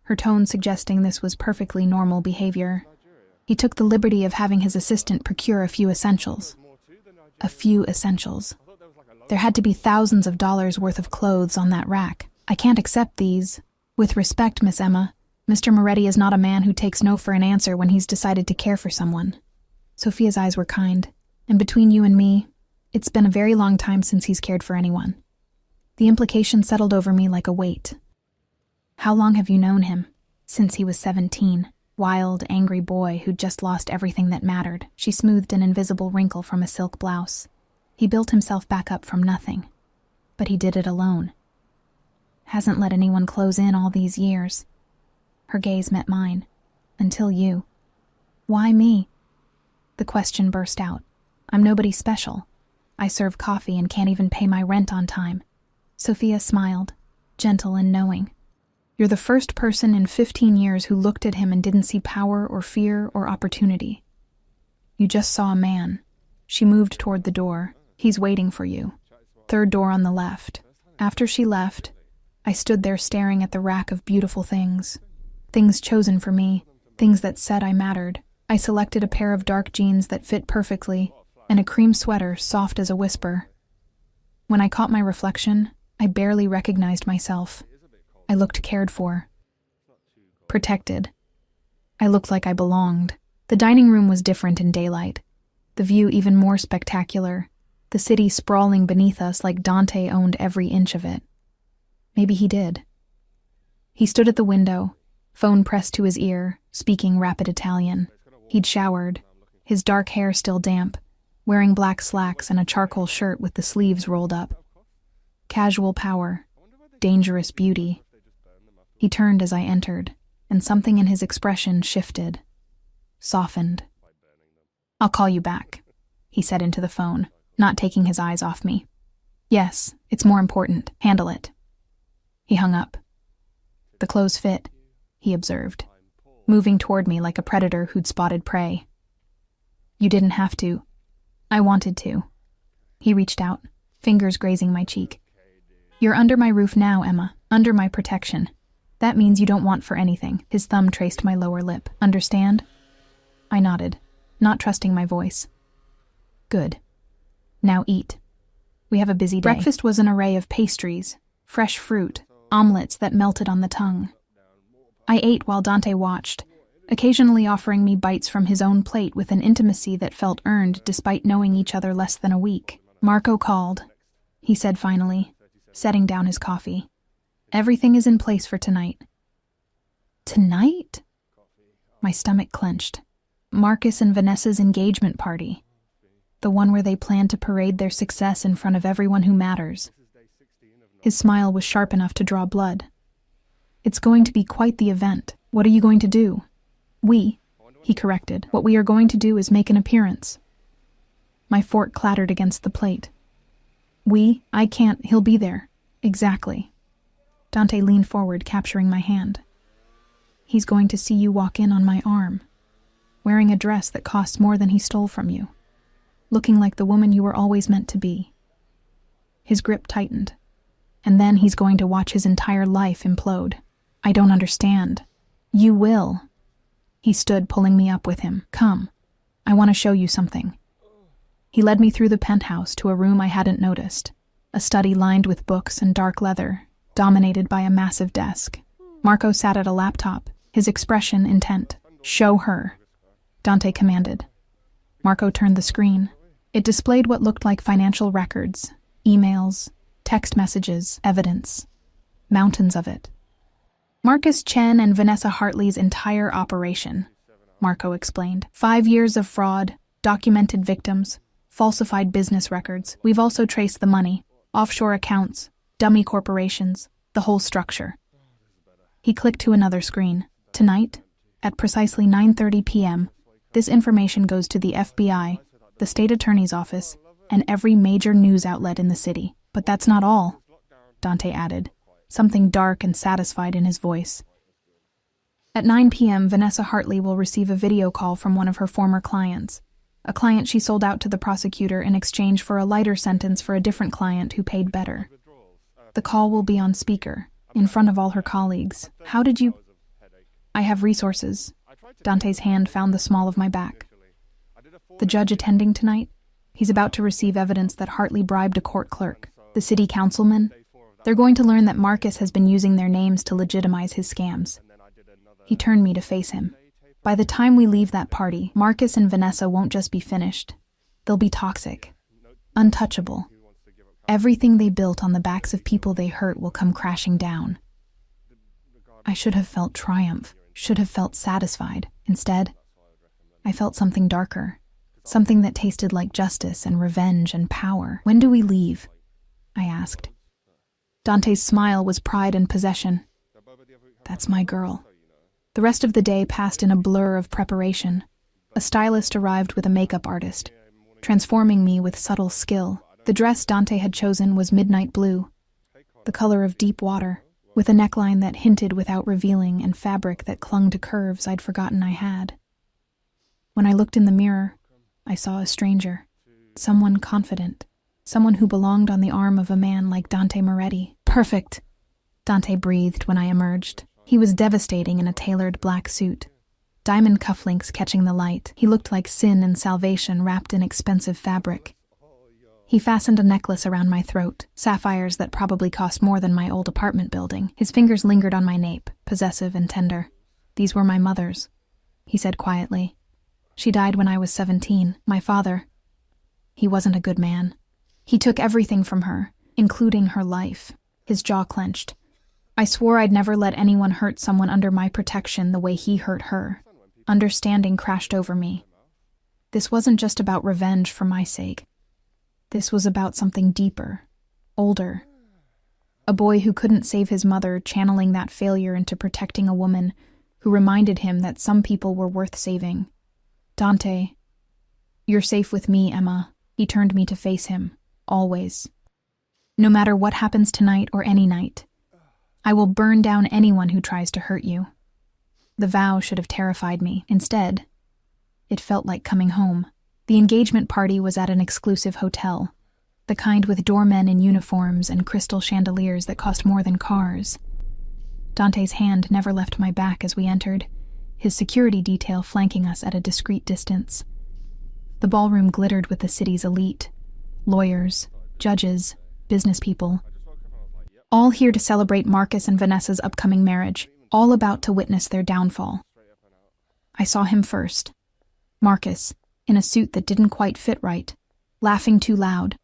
her tone suggesting this was perfectly normal behavior. "He took the liberty of having his assistant procure a few essentials." A few essentials. There had to be thousands of dollars worth of clothes on that rack. "I can't accept these. With respect, Miss Emma, Mr. Moretti is not a man who takes no for an answer when he's decided to care for someone." Sophia's eyes were kind, and between you and me, it's been a very long time since he's cared for anyone. The implication settled over me like a weight. "How long have you known him?" "Since he was 17. Wild, angry boy who'd just lost everything that mattered." She smoothed an invisible wrinkle from a silk blouse. "He built himself back up from nothing. But he did it alone. Hasn't let anyone close in all these years." Her gaze met mine. "Until you." "Why me?" The question burst out. I'm nobody special. I serve coffee and can't even pay my rent on time. Sophia smiled, gentle and knowing. You're the first person in 15 years who looked at him and didn't see power or fear or opportunity. You just saw a man. She moved toward the door. He's waiting for you. Third door on the left. After she left, I stood there staring at the rack of beautiful things. Things chosen for me, things that said I mattered. I selected a pair of dark jeans that fit perfectly, and a cream sweater soft as a whisper. When I caught my reflection, I barely recognized myself. I looked cared for. Protected. I looked like I belonged. The dining room was different in daylight. The view even more spectacular. The city sprawling beneath us like Dante owned every inch of it. Maybe he did. He stood at the window, phone pressed to his ear, speaking rapid Italian. He'd showered, his dark hair still damp, wearing black slacks and a charcoal shirt with the sleeves rolled up. Casual power, dangerous beauty. He turned as I entered, and something in his expression shifted, softened. I'll call you back, he said into the phone, not taking his eyes off me. Yes, it's more important. Handle it. He hung up. The clothes fit, he observed, moving toward me like a predator who'd spotted prey. You didn't have to. I wanted to. He reached out, fingers grazing my cheek. You're under my roof now, Emma, under my protection. That means you don't want for anything. His thumb traced my lower lip. Understand? I nodded, not trusting my voice. Good. Now eat. We have a busy day. Breakfast was an array of pastries, fresh fruit, omelets that melted on the tongue. I ate while Dante watched, occasionally offering me bites from his own plate with an intimacy that felt earned despite knowing each other less than a week. Marco called, he said finally, setting down his coffee. Everything is in place for tonight. Tonight? My stomach clenched. Marcus and Vanessa's engagement party. The one where they plan to parade their success in front of everyone who matters. His smile was sharp enough to draw blood. It's going to be quite the event. What are you going to do? He corrected. What we are going to do is make an appearance. My fork clattered against the plate. I can't, he'll be there. Exactly. Dante leaned forward, capturing my hand. He's going to see you walk in on my arm, wearing a dress that costs more than he stole from you, looking like the woman you were always meant to be. His grip tightened, and then he's going to watch his entire life implode. I don't understand. You will. He stood, pulling me up with him. Come. I want to show you something. He led me through the penthouse to a room I hadn't noticed, a study lined with books and dark leather, dominated by a massive desk. Marco sat at a laptop, his expression intent. Show her, Dante commanded. Marco turned the screen. It displayed what looked like financial records, emails, text messages, evidence. Mountains of it. Marcus Chen and Vanessa Hartley's entire operation, Marco explained. 5 years of fraud, documented victims, falsified business records. We've also traced the money, offshore accounts, dummy corporations, the whole structure. He clicked to another screen. Tonight, at precisely 9:30 p.m., this information goes to the FBI, the state attorney's office, and every major news outlet in the city. But that's not all, Dante added, something dark and satisfied in his voice. At 9 p.m., Vanessa Hartley will receive a video call from one of her former clients, a client she sold out to the prosecutor in exchange for a lighter sentence for a different client who paid better. The call will be on speaker, in front of all her colleagues. How did you... I have resources. Dante's hand found the small of my back. The judge attending tonight? He's about to receive evidence that Hartley bribed a court clerk. The city councilman? They're going to learn that Marcus has been using their names to legitimize his scams. He turned me to face him. By the time we leave that party, Marcus and Vanessa won't just be finished. They'll be toxic, untouchable. Everything they built on the backs of people they hurt will come crashing down. I should have felt triumph, should have felt satisfied. Instead, I felt something darker, something that tasted like justice and revenge and power. When do we leave? I asked. Dante's smile was pride and possession. That's my girl. The rest of the day passed in a blur of preparation. A stylist arrived with a makeup artist, transforming me with subtle skill. The dress Dante had chosen was midnight blue, the color of deep water, with a neckline that hinted without revealing and fabric that clung to curves I'd forgotten I had. When I looked in the mirror, I saw a stranger, someone confident, someone who belonged on the arm of a man like Dante Moretti. Perfect, Dante breathed when I emerged. He was devastating in a tailored black suit, diamond cufflinks catching the light. He looked like sin and salvation wrapped in expensive fabric. He fastened a necklace around my throat, sapphires that probably cost more than my old apartment building. His fingers lingered on my nape, possessive and tender. "These were my mother's," he said quietly. "She died when I was 17. My father, he wasn't a good man. He took everything from her, including her life." His jaw clenched. I swore I'd never let anyone hurt someone under my protection the way he hurt her. Understanding crashed over me. This wasn't just about revenge for my sake. This was about something deeper, older. A boy who couldn't save his mother, channeling that failure into protecting a woman who reminded him that some people were worth saving. "Dante, you're safe with me, Emma." He turned me to face him, always. "No matter what happens tonight or any night, I will burn down anyone who tries to hurt you." The vow should have terrified me. Instead, it felt like coming home. The engagement party was at an exclusive hotel, the kind with doormen in uniforms and crystal chandeliers that cost more than cars. Dante's hand never left my back as we entered, his security detail flanking us at a discreet distance. The ballroom glittered with the city's elite, lawyers, judges, business people, all here to celebrate Marcus and Vanessa's upcoming marriage, all about to witness their downfall. I saw him first. Marcus, in a suit that didn't quite fit right, laughing too loud,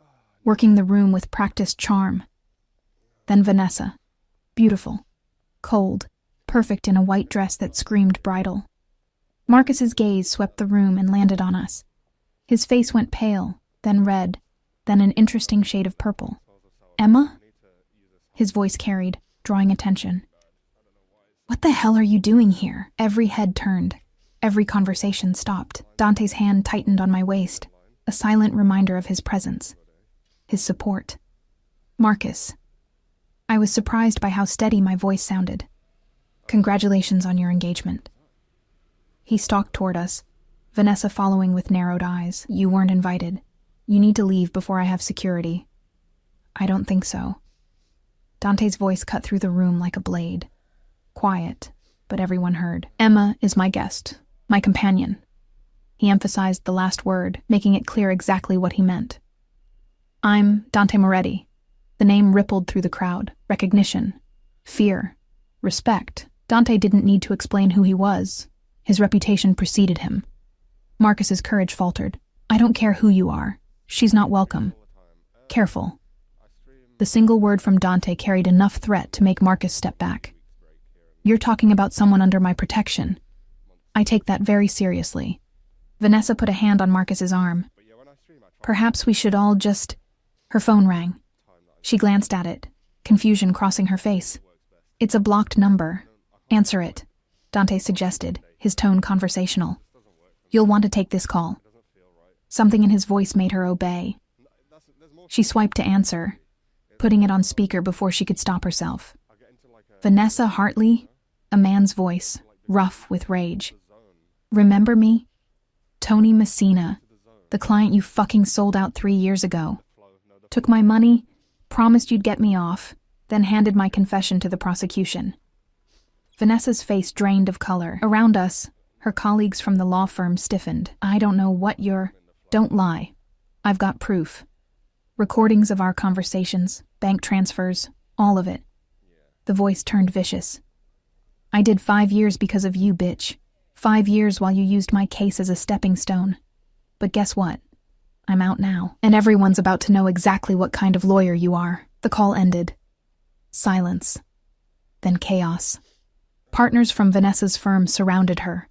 working the room with practiced charm. Then Vanessa, beautiful, cold, perfect in a white dress that screamed bridal. Marcus's gaze swept the room and landed on us. His face went pale, then red, then an interesting shade of purple. "Emma?" His voice carried, drawing attention. "What the hell are you doing here?" Every head turned. Every conversation stopped. Dante's hand tightened on my waist, a silent reminder of his presence, his support. "Marcus." I was surprised by how steady my voice sounded. "Congratulations on your engagement." He stalked toward us, Vanessa following with narrowed eyes. "You weren't invited. You need to leave before I have security." "I don't think so." Dante's voice cut through the room like a blade. Quiet, but everyone heard. "Emma is my guest, my companion." He emphasized the last word, making it clear exactly what he meant. "I'm Dante Moretti." The name rippled through the crowd. Recognition, fear, respect. Dante didn't need to explain who he was. His reputation preceded him. Marcus's courage faltered. "I don't care who you are. She's not welcome. Careful." The single word from Dante carried enough threat to make Marcus step back. "You're talking about someone under my protection. I take that very seriously." Vanessa put a hand on Marcus's arm. "Perhaps we should all just..." Her phone rang. She glanced at it, confusion crossing her face. "It's a blocked number. Answer it," Dante suggested, his tone conversational. "You'll want to take this call." Something in his voice made her obey. She swiped to answer, putting it on speaker before she could stop herself. Vanessa Hartley, a man's voice, rough with rage. "Remember me? Tony Messina, the client you fucking sold out 3 years ago. Took my money, promised you'd get me off, then handed my confession to the prosecution." Vanessa's face drained of color. Around us, her colleagues from the law firm stiffened. "I don't know what you're..." "Don't lie. I've got proof. Recordings of our conversations, bank transfers, all of it." The voice turned vicious. "I did 5 years because of you, bitch. 5 years while you used my case as a stepping stone. But guess what? I'm out now, and everyone's about to know exactly what kind of lawyer you are." The call ended. Silence. Then chaos. Partners from Vanessa's firm surrounded her,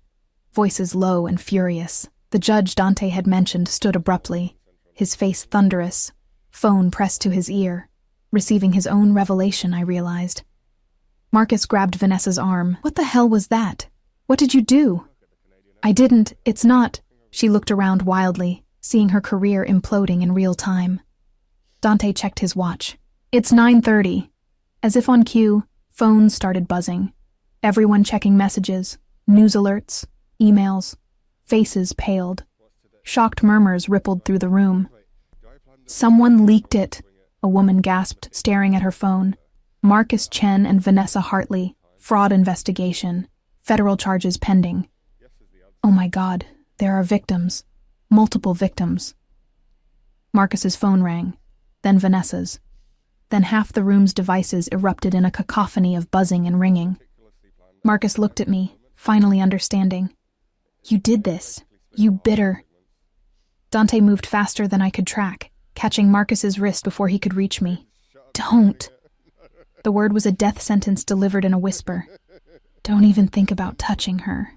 voices low and furious. The judge Dante had mentioned stood abruptly, his face thunderous, phone pressed to his ear. Receiving his own revelation, I realized. Marcus grabbed Vanessa's arm. "What the hell was that? What did you do?" "I didn't, it's not..." She looked around wildly, seeing her career imploding in real time. Dante checked his watch. It's 9:30. As if on cue, phones started buzzing. Everyone checking messages, news alerts, emails. Faces paled. Shocked murmurs rippled through the room. Someone leaked it, a woman gasped, staring at her phone. Marcus Chen and Vanessa Hartley, fraud investigation, federal charges pending. Oh my God, there are victims. Multiple victims. Marcus's phone rang, then Vanessa's. Then half the room's devices erupted in a cacophony of buzzing and ringing. Marcus looked at me, finally understanding. You did this. You bitter. Dante moved faster than I could track, catching Marcus's wrist before he could reach me. Don't. The word was a death sentence delivered in a whisper. Don't even think about touching her.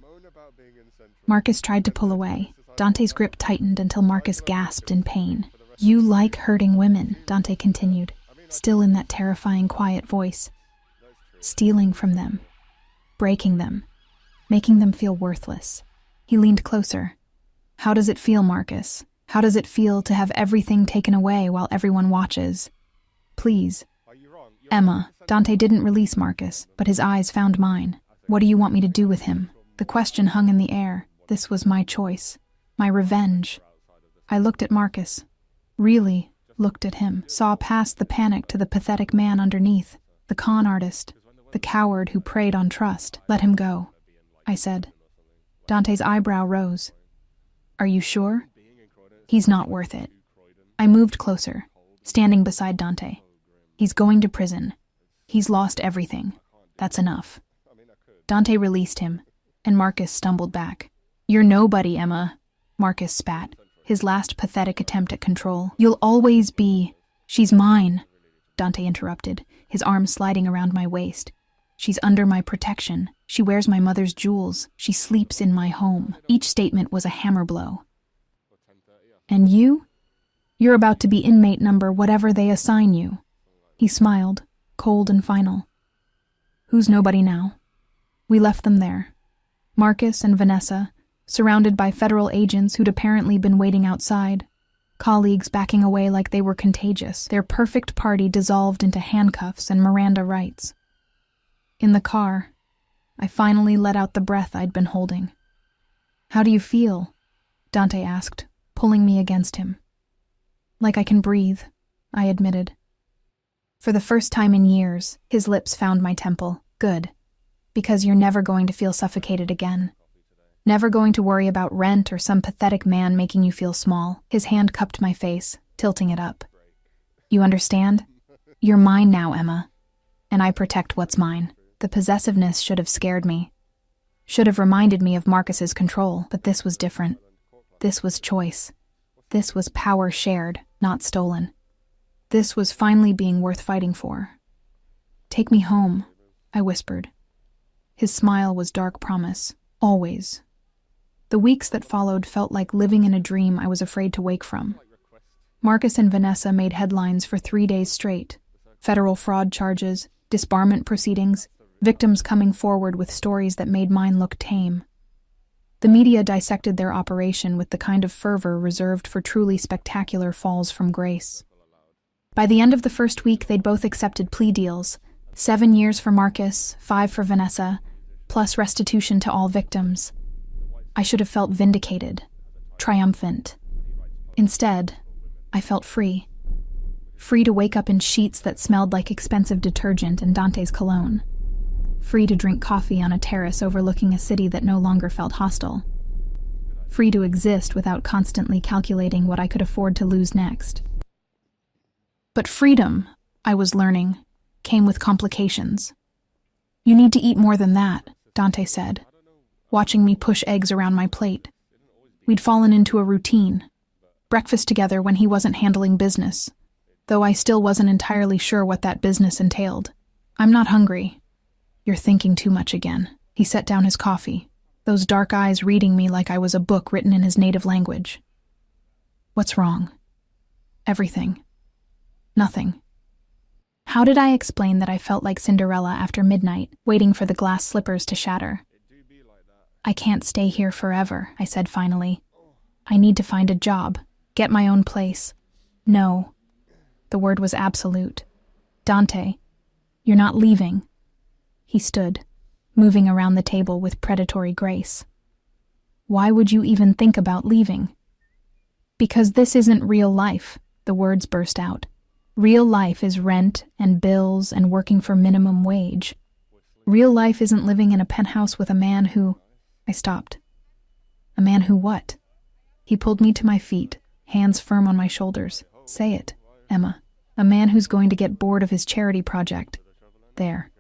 Marcus tried to pull away. Dante's grip tightened until Marcus gasped in pain. You like hurting women, Dante continued, still in that terrifying quiet voice. Stealing from them. Breaking them. Making them feel worthless. He leaned closer. How does it feel, Marcus? How does it feel to have everything taken away while everyone watches? Please. Emma. Dante didn't release Marcus, but his eyes found mine. What do you want me to do with him? The question hung in the air. This was my choice. My revenge. I looked at Marcus. Really looked at him. Saw past the panic to the pathetic man underneath. The con artist. The coward who preyed on trust. Let him go, I said. Dante's eyebrow rose. Are you sure? He's not worth it. I moved closer, standing beside Dante. He's going to prison. He's lost everything. That's enough. Dante released him, and Marcus stumbled back. You're nobody, Emma, Marcus spat, his last pathetic attempt at control. You'll always be. She's mine, Dante interrupted, his arm sliding around my waist. She's under my protection. She wears my mother's jewels. She sleeps in my home. Each statement was a hammer blow. And you? You're about to be inmate number whatever they assign you. He smiled, cold and final. Who's nobody now? We left them there. Marcus and Vanessa, surrounded by federal agents who'd apparently been waiting outside. Colleagues backing away like they were contagious. Their perfect party dissolved into handcuffs and Miranda rights. In the car, I finally let out the breath I'd been holding. How do you feel? Dante asked, pulling me against him. Like I can breathe, I admitted. For the first time in years, his lips found my temple. Good. Because you're never going to feel suffocated again. Never going to worry about rent or some pathetic man making you feel small. His hand cupped my face, tilting it up. You understand? You're mine now, Emma. And I protect what's mine. The possessiveness should have scared me. Should have reminded me of Marcus's control, but this was different. This was choice. This was power shared, not stolen. This was finally being worth fighting for. Take me home, I whispered. His smile was dark promise, always. The weeks that followed felt like living in a dream I was afraid to wake from. Marcus and Vanessa made headlines for 3 days straight. Federal fraud charges, disbarment proceedings, victims coming forward with stories that made mine look tame. The media dissected their operation with the kind of fervor reserved for truly spectacular falls from grace. By the end of the first week, they'd both accepted plea deals. 7 years for Marcus, 5 for Vanessa, plus restitution to all victims. I should have felt vindicated, triumphant. Instead, I felt free. Free to wake up in sheets that smelled like expensive detergent and Dante's cologne. Free to drink coffee on a terrace overlooking a city that no longer felt hostile. Free to exist without constantly calculating what I could afford to lose next. But freedom, I was learning, came with complications. You need to eat more than that, Dante said, watching me push eggs around my plate. We'd fallen into a routine. Breakfast together when he wasn't handling business, though I still wasn't entirely sure what that business entailed. I'm not hungry. You're thinking too much again. He set down his coffee, those dark eyes reading me like I was a book written in his native language. What's wrong? Everything. Nothing. How did I explain that I felt like Cinderella after midnight, waiting for the glass slippers to shatter? I can't stay here forever, I said finally. I need to find a job, get my own place. No. The word was absolute. Dante, you're not leaving. He stood, moving around the table with predatory grace. Why would you even think about leaving? Because this isn't real life, the words burst out. Real life is rent and bills and working for minimum wage. Real life isn't living in a penthouse with a man who... I stopped. A man who what? He pulled me to my feet, hands firm on my shoulders. Say it, Emma. A man who's going to get bored of his charity project. There.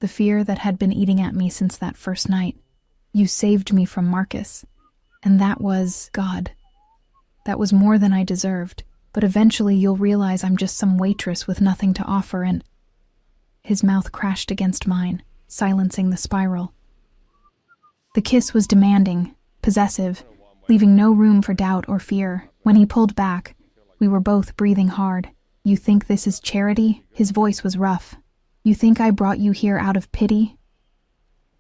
The fear that had been eating at me since that first night. You saved me from Marcus. And that was God. That was more than I deserved. But eventually you'll realize I'm just some waitress with nothing to offer and... His mouth crashed against mine, silencing the spiral. The kiss was demanding, possessive, leaving no room for doubt or fear. When he pulled back, we were both breathing hard. You think this is charity? His voice was rough. You think I brought you here out of pity?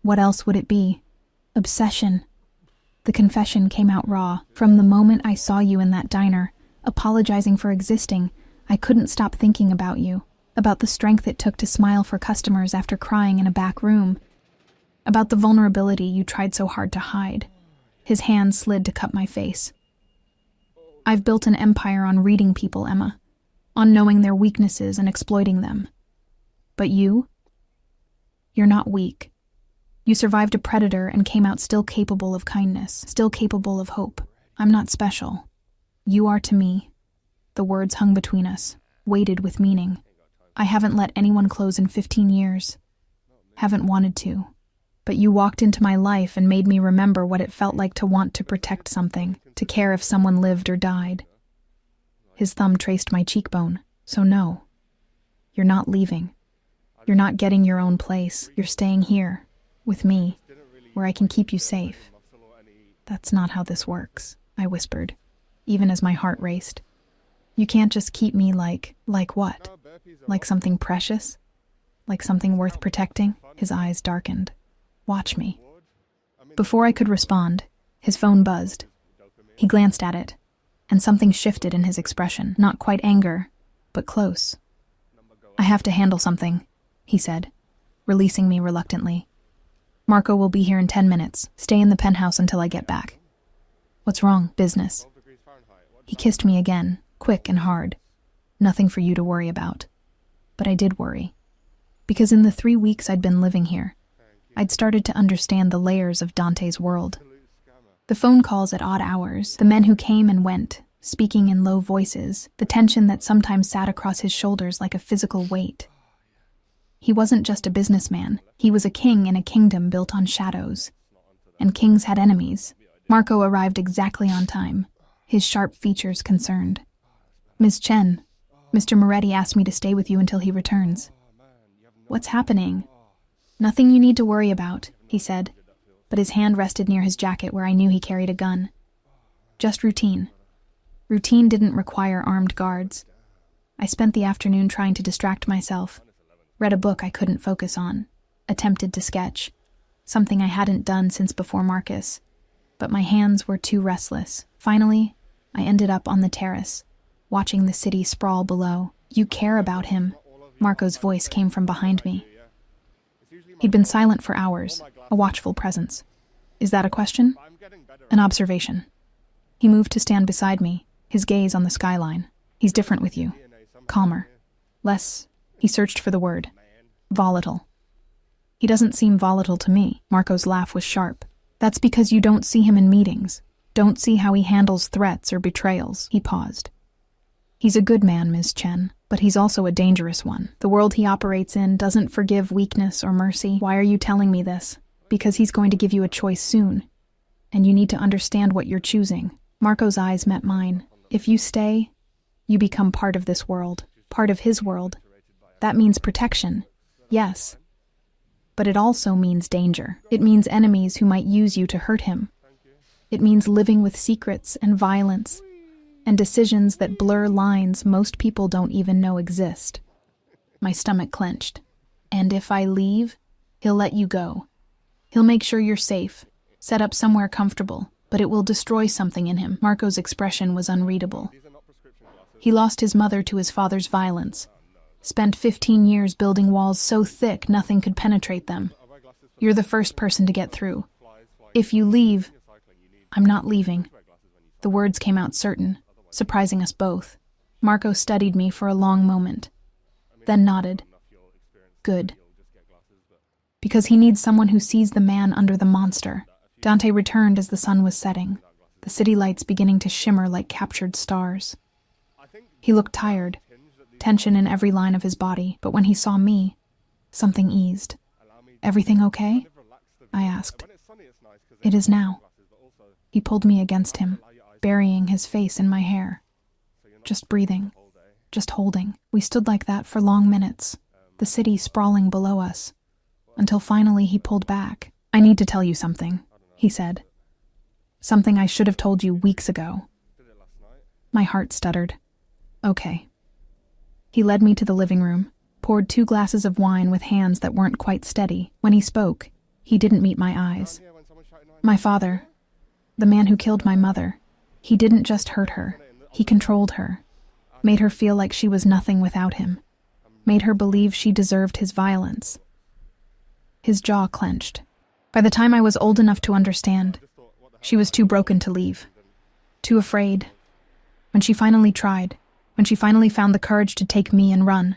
What else would it be? Obsession. The confession came out raw. From the moment I saw you in that diner, apologizing for existing, I couldn't stop thinking about you, about the strength it took to smile for customers after crying in a back room, about the vulnerability you tried so hard to hide. His hand slid to cup my face. I've built an empire on reading people, Emma, on knowing their weaknesses and exploiting them. But you? You're not weak. You survived a predator and came out still capable of kindness, still capable of hope. I'm not special. You are to me. The words hung between us, weighted with meaning. I haven't let anyone close in 15 years. Haven't wanted to. But you walked into my life and made me remember what it felt like to want to protect something, to care if someone lived or died. His thumb traced my cheekbone. So no. You're not leaving. You're not getting your own place. You're staying here, with me, where I can keep you safe. That's not how this works, I whispered, even as my heart raced. You can't just keep me like what? Like something precious? Like something worth protecting? His eyes darkened. Watch me. Before I could respond, his phone buzzed. He glanced at it, and something shifted in his expression. Not quite anger, but close. I have to handle something, he said, releasing me reluctantly. Marco will be here in 10 minutes. Stay in the penthouse until I get back. What's wrong? Business. He kissed me again, quick and hard. Nothing for you to worry about. But I did worry. Because in the 3 weeks I'd been living here, I'd started to understand the layers of Dante's world. The phone calls at odd hours, the men who came and went, speaking in low voices, the tension that sometimes sat across his shoulders like a physical weight. He wasn't just a businessman. He was a king in a kingdom built on shadows. And kings had enemies. Marco arrived exactly on time, his sharp features concerned. Ms. Chen, Mr. Moretti asked me to stay with you until he returns. What's happening? Nothing you need to worry about, he said, but his hand rested near his jacket where I knew he carried a gun. Just routine. Routine didn't require armed guards. I spent the afternoon trying to distract myself, read a book I couldn't focus on, attempted to sketch, something I hadn't done since before Marcus, but my hands were too restless. Finally, I ended up on the terrace, watching the city sprawl below. You care about him, Marco's voice came from behind me. He'd been silent for hours, a watchful presence. Is that a question? An observation. He moved to stand beside me, his gaze on the skyline. He's different with you. Calmer. Less, he searched for the word. Volatile. He doesn't seem volatile to me. Marco's laugh was sharp. That's because you don't see him in meetings. Don't see how he handles threats or betrayals. He paused. He's a good man, Ms. Chen, but he's also a dangerous one. The world he operates in doesn't forgive weakness or mercy. Why are you telling me this? Because he's going to give you a choice soon. And you need to understand what you're choosing. Marco's eyes met mine. If you stay, you become part of this world, part of his world. That means protection, yes. But it also means danger. It means enemies who might use you to hurt him. It means living with secrets and violence, and decisions that blur lines most people don't even know exist. My stomach clenched. And if I leave, he'll let you go. He'll make sure you're safe, set up somewhere comfortable, but it will destroy something in him. Marco's expression was unreadable. He lost his mother to his father's violence. Spent 15 years building walls so thick nothing could penetrate them. You're the first person to get through. If you leave, I'm not leaving. The words came out certain, surprising us both. Marco studied me for a long moment, then nodded. Good. Because he needs someone who sees the man under the monster. Dante returned as the sun was setting, the city lights beginning to shimmer like captured stars. He looked tired, tension in every line of his body, but when he saw me, something eased. Everything okay? I asked. It is now. He pulled me against him, burying his face in my hair. Just breathing, just holding. We stood like that for long minutes, the city sprawling below us, until finally he pulled back. I need to tell you something, he said. Something I should have told you weeks ago. My heart stuttered. Okay. He led me to the living room, poured 2 glasses of wine with hands that weren't quite steady. When he spoke, he didn't meet my eyes. My father, the man who killed my mother, he didn't just hurt her. He controlled her, made her feel like she was nothing without him, made her believe she deserved his violence. His jaw clenched. By the time I was old enough to understand, she was too broken to leave, too afraid. When she finally tried, when she finally found the courage to take me and run,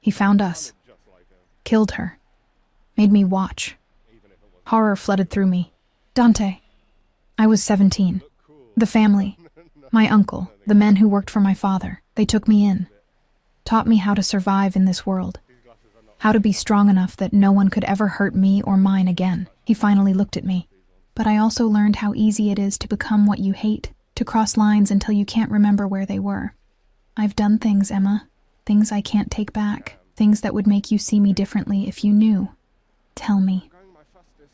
he found us, killed her, made me watch. Horror flooded through me. Dante. I was 17. The family, my uncle, the men who worked for my father, they took me in, taught me how to survive in this world, how to be strong enough that no one could ever hurt me or mine again. He finally looked at me. But I also learned how easy it is to become what you hate, to cross lines until you can't remember where they were. I've done things, Emma, things I can't take back, things that would make you see me differently if you knew. Tell me,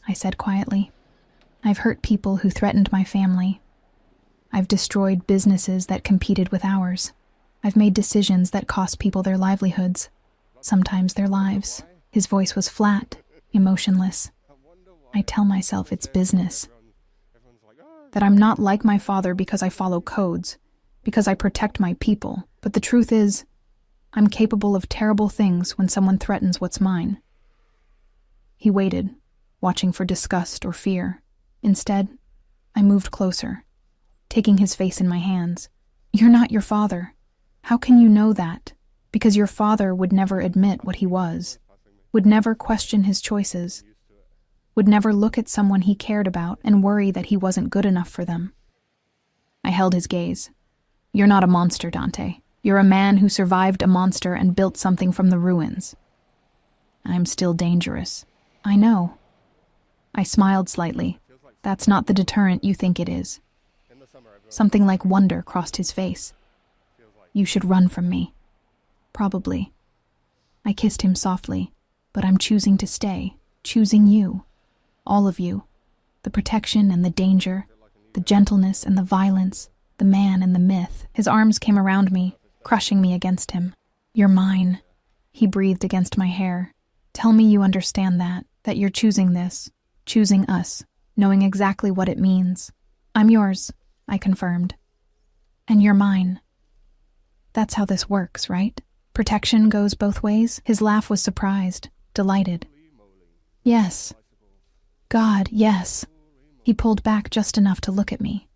I said quietly. I've hurt people who threatened my family. I've destroyed businesses that competed with ours. I've made decisions that cost people their livelihoods, sometimes their lives. His voice was flat, emotionless. I tell myself it's business. That I'm not like my father because I follow codes, because I protect my people. But the truth is, I'm capable of terrible things when someone threatens what's mine. He waited, watching for disgust or fear. Instead, I moved closer, taking his face in my hands. You're not your father. How can you know that? Because your father would never admit what he was, would never question his choices, would never look at someone he cared about and worry that he wasn't good enough for them. I held his gaze. You're not a monster, Dante. You're a man who survived a monster and built something from the ruins. I'm still dangerous. I know. I smiled slightly. That's not the deterrent you think it is. Something like wonder crossed his face. You should run from me. Probably. I kissed him softly, but I'm choosing to stay, choosing you. All of you. The protection and the danger, the gentleness and the violence, the man and the myth. His arms came around me, crushing me against him. You're mine. He breathed against my hair. Tell me you understand that you're choosing this, choosing us, knowing exactly what it means. I'm yours, I confirmed. And you're mine. That's how this works, right? Protection goes both ways? His laugh was surprised, delighted. Yes. God, yes. He pulled back just enough to look at me.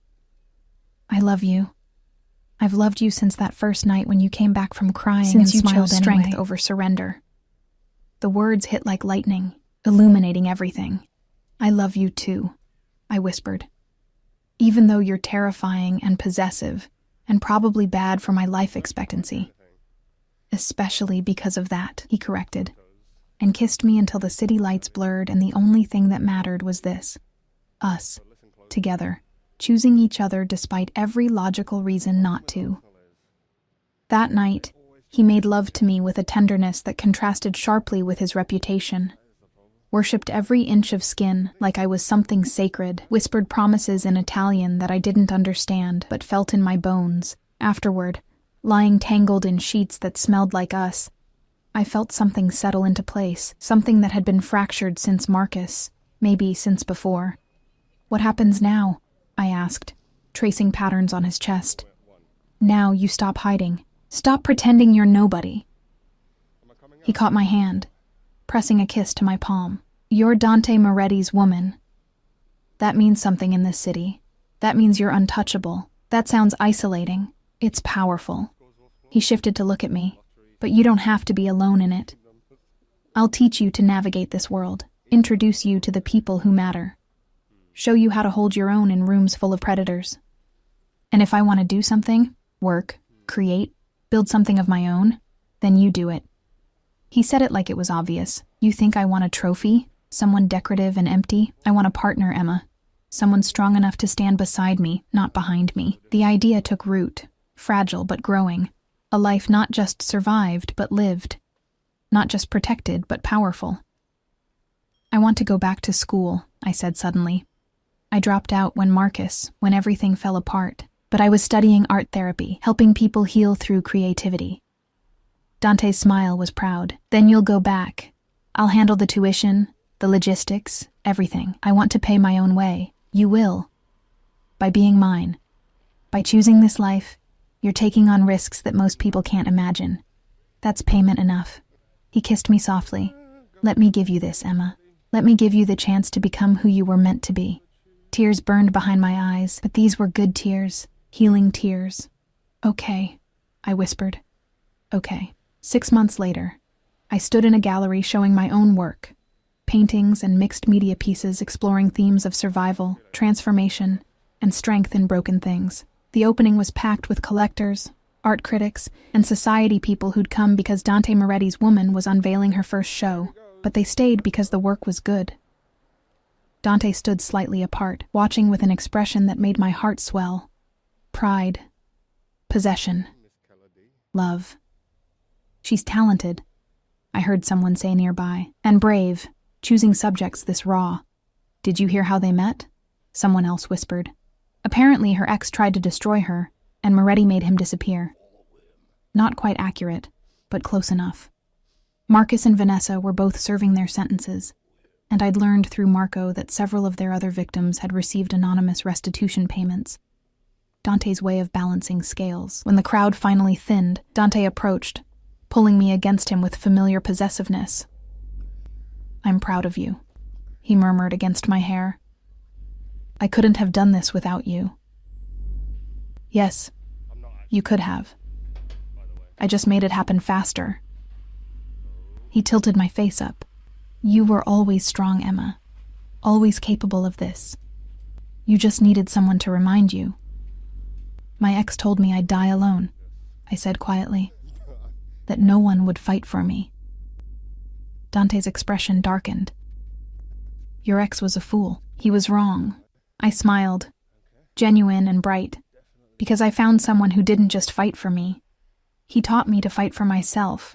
I love you. I've loved you since that first night when you came back from crying Since and you smiled chose strength anyway. over surrender. The words hit like lightning, illuminating everything. I love you too, I whispered. Even though you're terrifying and possessive, and probably bad for my life expectancy. Especially because of that, he corrected, and kissed me until the city lights blurred and the only thing that mattered was this. Us, together, choosing each other despite every logical reason not to. That night, he made love to me with a tenderness that contrasted sharply with his reputation. Worshipped every inch of skin like I was something sacred, whispered promises in Italian that I didn't understand but felt in my bones. Afterward, lying tangled in sheets that smelled like us, I felt something settle into place, something that had been fractured since Marcus, maybe since before. What happens now? I asked, tracing patterns on his chest. Now you stop hiding. Stop pretending you're nobody. He caught my hand, pressing a kiss to my palm. You're Dante Moretti's woman. That means something in this city. That means you're untouchable. That sounds isolating. It's powerful. He shifted to look at me. But you don't have to be alone in it. I'll teach you to navigate this world, introduce you to the people who matter, show you how to hold your own in rooms full of predators. And if I want to do something, work, create, build something of my own, then you do it. He said it like it was obvious. You think I want a trophy? Someone decorative and empty? I want a partner, Emma. Someone strong enough to stand beside me, not behind me. The idea took root, fragile but growing. A life not just survived, but lived. Not just protected, but powerful. I want to go back to school, I said suddenly. I dropped out when everything fell apart. But I was studying art therapy, helping people heal through creativity. Dante's smile was proud. Then you'll go back. I'll handle the tuition, the logistics, everything. I want to pay my own way. You will. By being mine. By choosing this life, you're taking on risks that most people can't imagine. That's payment enough. He kissed me softly. Let me give you this, Emma. Let me give you the chance to become who you were meant to be. Tears burned behind my eyes, but these were good tears, healing tears. Okay, I whispered. Okay. 6 months later, I stood in a gallery showing my own work. Paintings and mixed media pieces exploring themes of survival, transformation, and strength in broken things. The opening was packed with collectors, art critics, and society people who'd come because Dante Moretti's woman was unveiling her first show, but they stayed because the work was good. Dante stood slightly apart, watching with an expression that made my heart swell. Pride. Possession. Love. She's talented, I heard someone say nearby, and brave, choosing subjects this raw. Did you hear how they met? Someone else whispered. Apparently her ex tried to destroy her, and Moretti made him disappear. Not quite accurate, but close enough. Marcus and Vanessa were both serving their sentences, and I'd learned through Marco that several of their other victims had received anonymous restitution payments. Dante's way of balancing scales. When the crowd finally thinned, Dante approached, pulling me against him with familiar possessiveness. I'm proud of you, he murmured against my hair. I couldn't have done this without you. Yes, you could have. I just made it happen faster. He tilted my face up. You were always strong, Emma. Always capable of this. You just needed someone to remind you. My ex told me I'd die alone, I said quietly. That no one would fight for me. Dante's expression darkened. Your ex was a fool. He was wrong. I smiled, genuine and bright, because I found someone who didn't just fight for me. He taught me to fight for myself.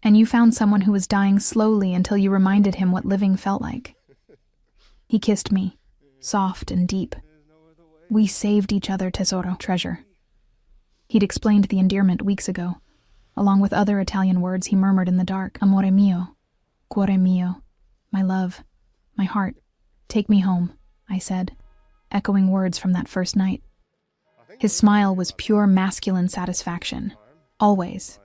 And you found someone who was dying slowly until you reminded him what living felt like. He kissed me, soft and deep. We saved each other, tesoro, treasure. He'd explained the endearment weeks ago, along with other Italian words he murmured in the dark. Amore mio, cuore mio, my love, my heart. Take me home, I said, echoing words from that first night. His smile was pure masculine satisfaction, always.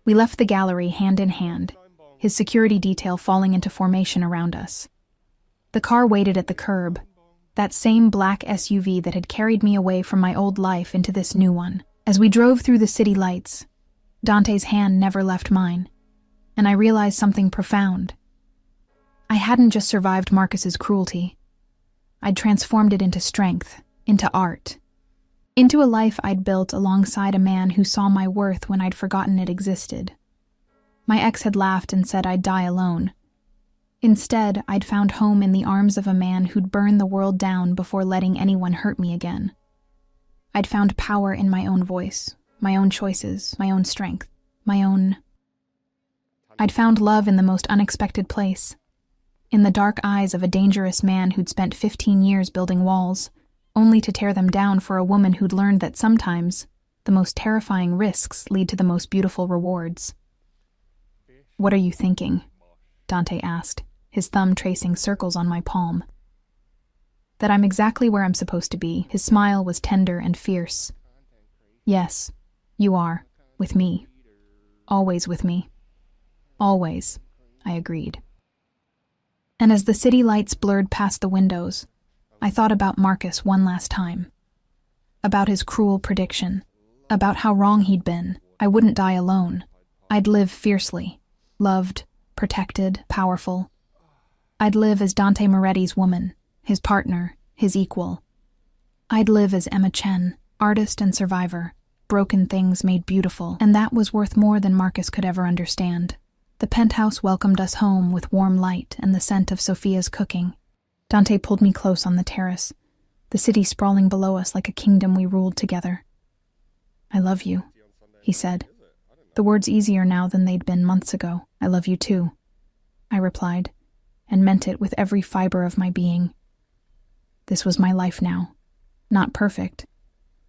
We left the gallery hand in hand, his security detail falling into formation around us. The car waited at the curb, that same black SUV that had carried me away from my old life into this new one. As we drove through the city lights, Dante's hand never left mine, and I realized something profound. I hadn't just survived Marcus's cruelty. I'd transformed it into strength, into art, into a life I'd built alongside a man who saw my worth when I'd forgotten it existed. My ex had laughed and said I'd die alone. Instead, I'd found home in the arms of a man who'd burn the world down before letting anyone hurt me again. I'd found power in my own voice, my own choices, my own strength, I'd found love in the most unexpected place, in the dark eyes of a dangerous man who'd spent 15 years building walls, only to tear them down for a woman who'd learned that sometimes the most terrifying risks lead to the most beautiful rewards. What are you thinking? Dante asked, his thumb tracing circles on my palm. that I'm exactly where I'm supposed to be. His smile was tender and fierce. Yes, you are, with me. Always with me. Always, I agreed. And as the city lights blurred past the windows, I thought about Marcus one last time. About his cruel prediction. About how wrong he'd been. I wouldn't die alone. I'd live fiercely. Loved, protected, powerful. I'd live as Dante Moretti's woman, his partner, his equal. I'd live as Emma Chen, artist and survivor, broken things made beautiful, and that was worth more than Marcus could ever understand. The penthouse welcomed us home with warm light and the scent of Sophia's cooking. Dante pulled me close on the terrace, the city sprawling below us like a kingdom we ruled together. I love you, he said. The words easier now than they'd been months ago. I love you too, I replied, and meant it with every fiber of my being. This was my life now. Not perfect,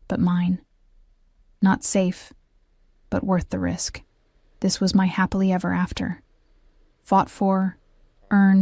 but mine. Not safe, but worth the risk. This was my happily ever after. Fought for, earned,